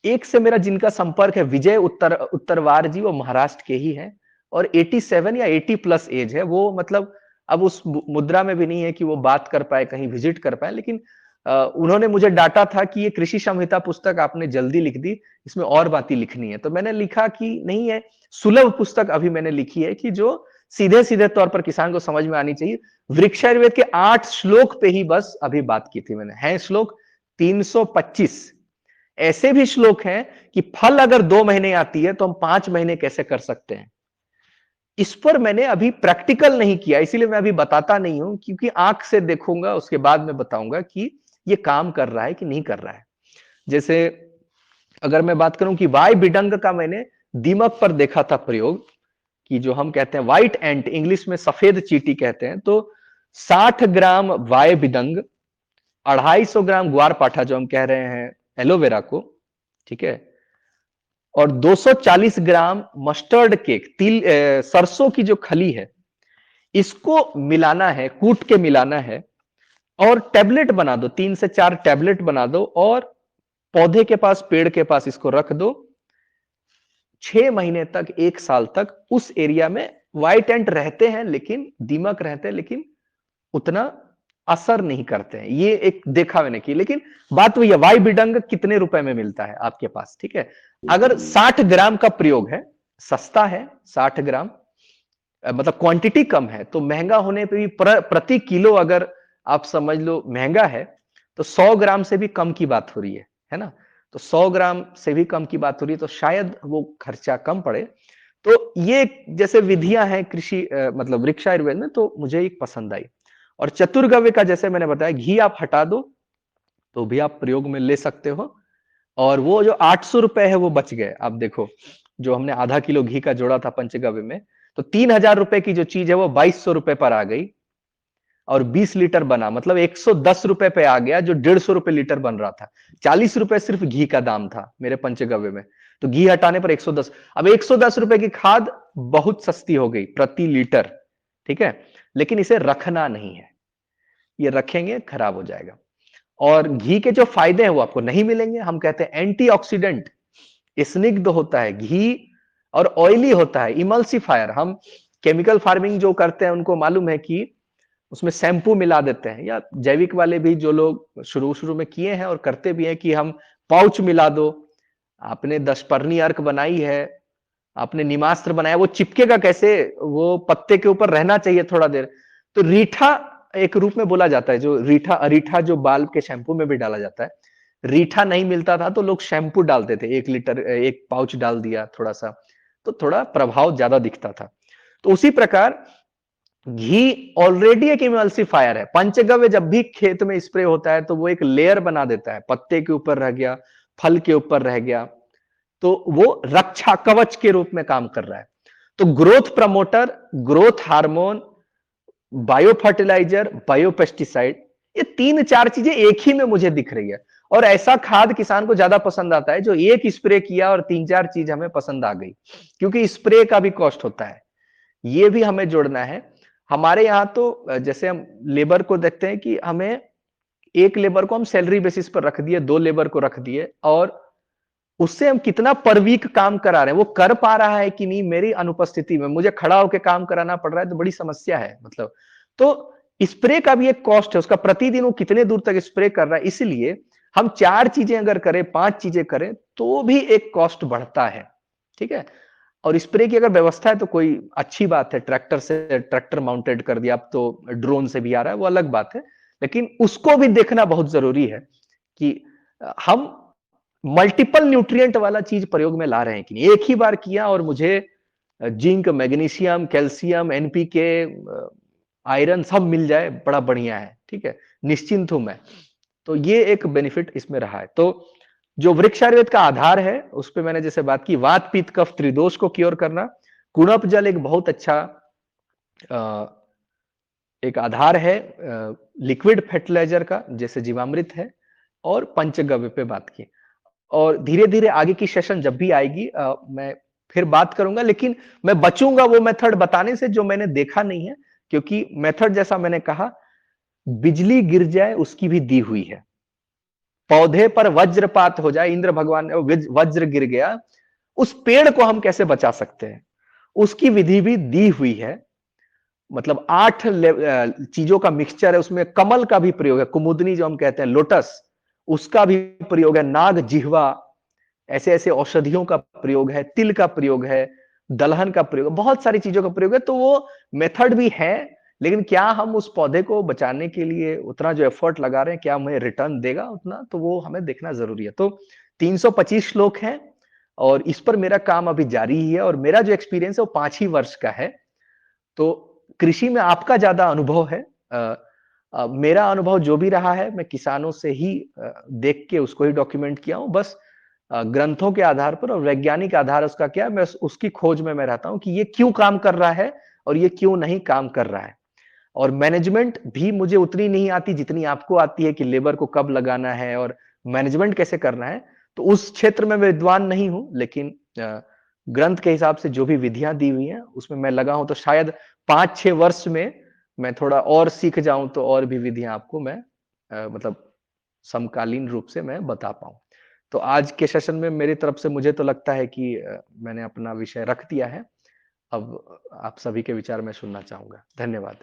एक से मेरा जिनका संपर्क है, विजय उत्तरवार जी, वो महाराष्ट्र के ही हैं और 87 या 80 प्लस एज है। वो मतलब अब उस मुद्रा में भी नहीं है कि वो बात कर पाए, कहीं विजिट कर पाए, लेकिन उन्होंने मुझे डांटा था कि ये कृषि संहिता पुस्तक आपने जल्दी लिख दी, इसमें और बातें लिखनी है। तो मैंने लिखा कि नहीं है, सुलभ पुस्तक अभी मैंने लिखी है कि जो सीधे-सीधे तौर पर किसान को समझ में आनी चाहिए। वृक्षायुर्वेद के 8 श्लोक पे ही बस अभी बात की थी मैंने। हैं श्लोक 325। ऐसे भी श्लोक हैं कि फल अगर 2 महीने आती है तो हम 5 महीने कैसे कर सकते हैं। इस पर मैंने अभी प्रैक्टिकल नहीं किया, इसीलिए मैं अभी बताता नहीं हूं, क्योंकि आंख से देखूंगा उसके बाद मैं बताऊंगा कि ये काम कर रहा है कि नहीं कर रहा है। जैसे अगर मैं बात करूं कि वाय बिडंग का मैंने दीमक पर देखा था प्रयोग, कि जो हम कहते हैं व्हाइट एंट, इंग्लिश में सफेद चींटी कहते हैं, तो 60 ग्राम वाय बिडंग, 250 ग्राम ग्वार पाठा जो हम कह रहे हैं एलोवेरा को, ठीक है, और 240 ग्राम मस्टर्ड केक, तिल सरसों की जो खली है, इसको मिलाना है, कूट के मिलाना है और टैबलेट बना दो, 3 से 4 टैबलेट बना दो और पौधे के पास, पेड़ के पास इसको रख दो। 6 महीने तक, 1 साल तक उस एरिया में व्हाइट एंट रहते हैं, लेकिन दीमक रहते हैं, लेकिन उतना असर नहीं करते हैं। ये एक देखा मैंने की, लेकिन बात वही है, वाई बिडंग कितने रुपए में मिलता है आपके पास, ठीक है। अगर 60 ग्राम का प्रयोग है, सस्ता है 60 ग्राम, मतलब क्वांटिटी कम है, तो महंगा होने पे भी प्रति किलो अगर आप समझ लो महंगा है, तो 100 ग्राम से भी कम की बात हो रही है ना। तो 100 ग्राम से भी कम की बात हो रही है, तो शायद वो खर्चा कम पड़े। तो ये जैसे विधियां हैं कृषि मतलब वृक्षायुर्वेद में, तो मुझे एक पसंद आई। और चतुर्गव्य का जैसे मैंने बताया, घी आप हटा दो तो भी आप प्रयोग में ले सकते हो, और वो जो 800 रुपए है वो बच गए। आप देखो, जो हमने आधा किलो घी का जोड़ा था पंचगव्य में, तो 3000 रुपए की जो चीज है वो 2200 रुपए पर आ गई और 20 लीटर बना, मतलब 110 रुपए पे आ गया, जो 150 रुपए लीटर बन रहा था। 40 रुपए सिर्फ घी का दाम था मेरे पंचगव्य में, तो घी हटाने पर 110। अब 110 रुपए की खाद बहुत सस्ती हो गई प्रति लीटर, ठीक है, लेकिन इसे रखना नहीं है, ये रखेंगे खराब हो जाएगा। और घी के जो फायदे हैं वो आपको नहीं मिलेंगे। हम कहते हैं एंटीऑक्सीडेंट, स्निग्ध होता है घी, और ऑयली होता है, इमल्सिफायर। हम केमिकल फार्मिंग जो करते हैं उनको मालूम है कि उसमें शैम्पू मिला देते हैं, या जैविक वाले भी जो लोग शुरू शुरू में किए हैं और करते भी हैं कि हम पाउच मिला दो। आपने दशपर्णी अर्क बनाई है, आपने निमास्त्र बनाया, वो चिपकेगा कैसे, वो पत्ते के ऊपर रहना चाहिए थोड़ा देर। तो रीठा एक रूप में बोला जाता है, जो रीठा अरीठा जो बाल के शैम्पू में भी डाला जाता है। रीठा नहीं मिलता था तो लोग शैम्पू डालते थे, 1 लीटर 1 पाउच डाल दिया थोड़ा सा, तो थोड़ा प्रभाव ज्यादा दिखता था। तो उसी प्रकार घी ऑलरेडी एक इमल्सिफायर है। पंचगव्य जब भी खेत में स्प्रे होता है तो वो एक लेयर बना देता है, पत्ते के ऊपर रह गया, फल के ऊपर रह गया, तो वो रक्षा कवच के रूप में काम कर रहा है। तो growth promoter, growth hormone, bio fertiliser, bio pesticide, ये 3-4 चीजें एक ही में मुझे दिख रही है। और ऐसा खाद किसान को ज्यादा पसंद आता है जो एक स्प्रे किया और 3-4 चीज हमें पसंद आ गई, क्योंकि स्प्रे का भी कॉस्ट होता है, ये भी हमें जोड़ना है। हमारे यहाँ तो जैसे हम लेबर को देखते हैं कि हमें एक लेबर को हम सैलरी बेसिस पर रख दिए, 2 लेबर को रख दिए, और उससे हम कितना पर वीक काम करा रहे हैं, वो कर पा रहा है कि नहीं मेरी अनुपस्थिति में, मुझे खड़ा होकर काम कराना पड़ रहा है, तो बड़ी समस्या है। मतलब तो स्प्रे का भी एक कॉस्ट है, उसका प्रतिदिन वो कितने दूर तक स्प्रे कर रहा है। इसलिए हम 4 चीजें अगर करें, 5 चीजें करें, तो भी एक कॉस्ट बढ़ता है, ठीक है। और स्प्रे की अगर व्यवस्था है तो कोई अच्छी बात है, ट्रैक्टर से ट्रैक्टर माउंटेड कर दिया, अब तो ड्रोन से भी आ रहा है, वो अलग बात है, लेकिन उसको भी देखना बहुत जरूरी है कि हम मल्टीपल न्यूट्रिएंट वाला चीज प्रयोग में ला रहे हैं कि नहीं। एक ही बार किया और मुझे zinc, magnesium, calcium, NPK, iron सब मिल जाए, बड़ा बढ़िया है, ठीक है, निश्चिंत हूं मैं। तो ये एक बेनिफिट इसमें रहा है। तो जो वृक्ष आयुर्वेद का आधार है, उस पे मैंने जैसे बात की, वात पित्त कफ त्रिदोष को क्योर करना। कुणप जल एक बहुत अच्छा एक आधार है लिक्विड फर्टिलाइजर का, जैसे जीवामृत है, और पंचगव्य पे बात की। और धीरे-धीरे आगे की सेशन जब भी आएगी मैं फिर बात करूंगा, लेकिन मैं बचूंगा वो मेथड बताने से जो मैंने देखा नहीं है, क्योंकि मेथड जैसा मैंने कहा, बिजली गिर जाए उसकी भी दी हुई है, पौधे पर वज्रपात हो जाए, इंद्र भगवान ने वज्र गिर गया, उस पेड़ को हम कैसे बचा सकते हैं, उसकी विधि भी दी हुई है। मतलब 8 चीजों का मिक्सचर है, उसमें कमल का भी प्रयोग है, कुमुदनी जो हम कहते हैं, लोटस, उसका भी प्रयोग है, नाग जिह्वा, ऐसे ऐसे औषधियों का प्रयोग है, तिल का प्रयोग है, दलहन का प्रयोग है, बहुत सारी चीजों का प्रयोग है। तो वो मेथड भी है, लेकिन क्या हम उस पौधे को बचाने के लिए उतना जो एफर्ट लगा रहे हैं, क्या हमें रिटर्न देगा उतना, तो वो हमें देखना जरूरी है। तो 325 श्लोक हैं और इस पर मेरा काम अभी जारी ही है, और मेरा जो एक्सपीरियंस है वो 5 ही वर्ष का है। तो कृषि में आपका ज्यादा अनुभव है, मेरा अनुभव जो भी रहा है, मैं किसानों से ही देख के उसको ही डॉक्यूमेंट किया हूं, बस ग्रंथों के आधार पर और वैज्ञानिक आधार उसका क्या है, मैं उसकी खोज में मैं रहता हूं कि ये क्यों काम कर रहा है और ये क्यों नहीं काम कर रहा है। और मैनेजमेंट भी मुझे उतनी नहीं आती जितनी आपको आती है, कि लेबर को कब लगाना है और मैनेजमेंट कैसे करना है। तो उस क्षेत्र में मैं विद्वान नहीं हूं, लेकिन ग्रंथ के हिसाब से जो भी विधियां दी हुई हैं उसमें मैं लगा हूं, तो शायद 5-6 वर्ष में मैं थोड़ा और सीख जाऊं, तो और भी विधियां आपको मैं मतलब समकालीन रूप से मैं बता पाऊं। तो आज के सेशन में मेरी तरफ से मुझे तो लगता है कि मैंने अपना विषय रख दिया है। अब आप सभी के विचार मैं सुनना चाहूंगा। धन्यवाद।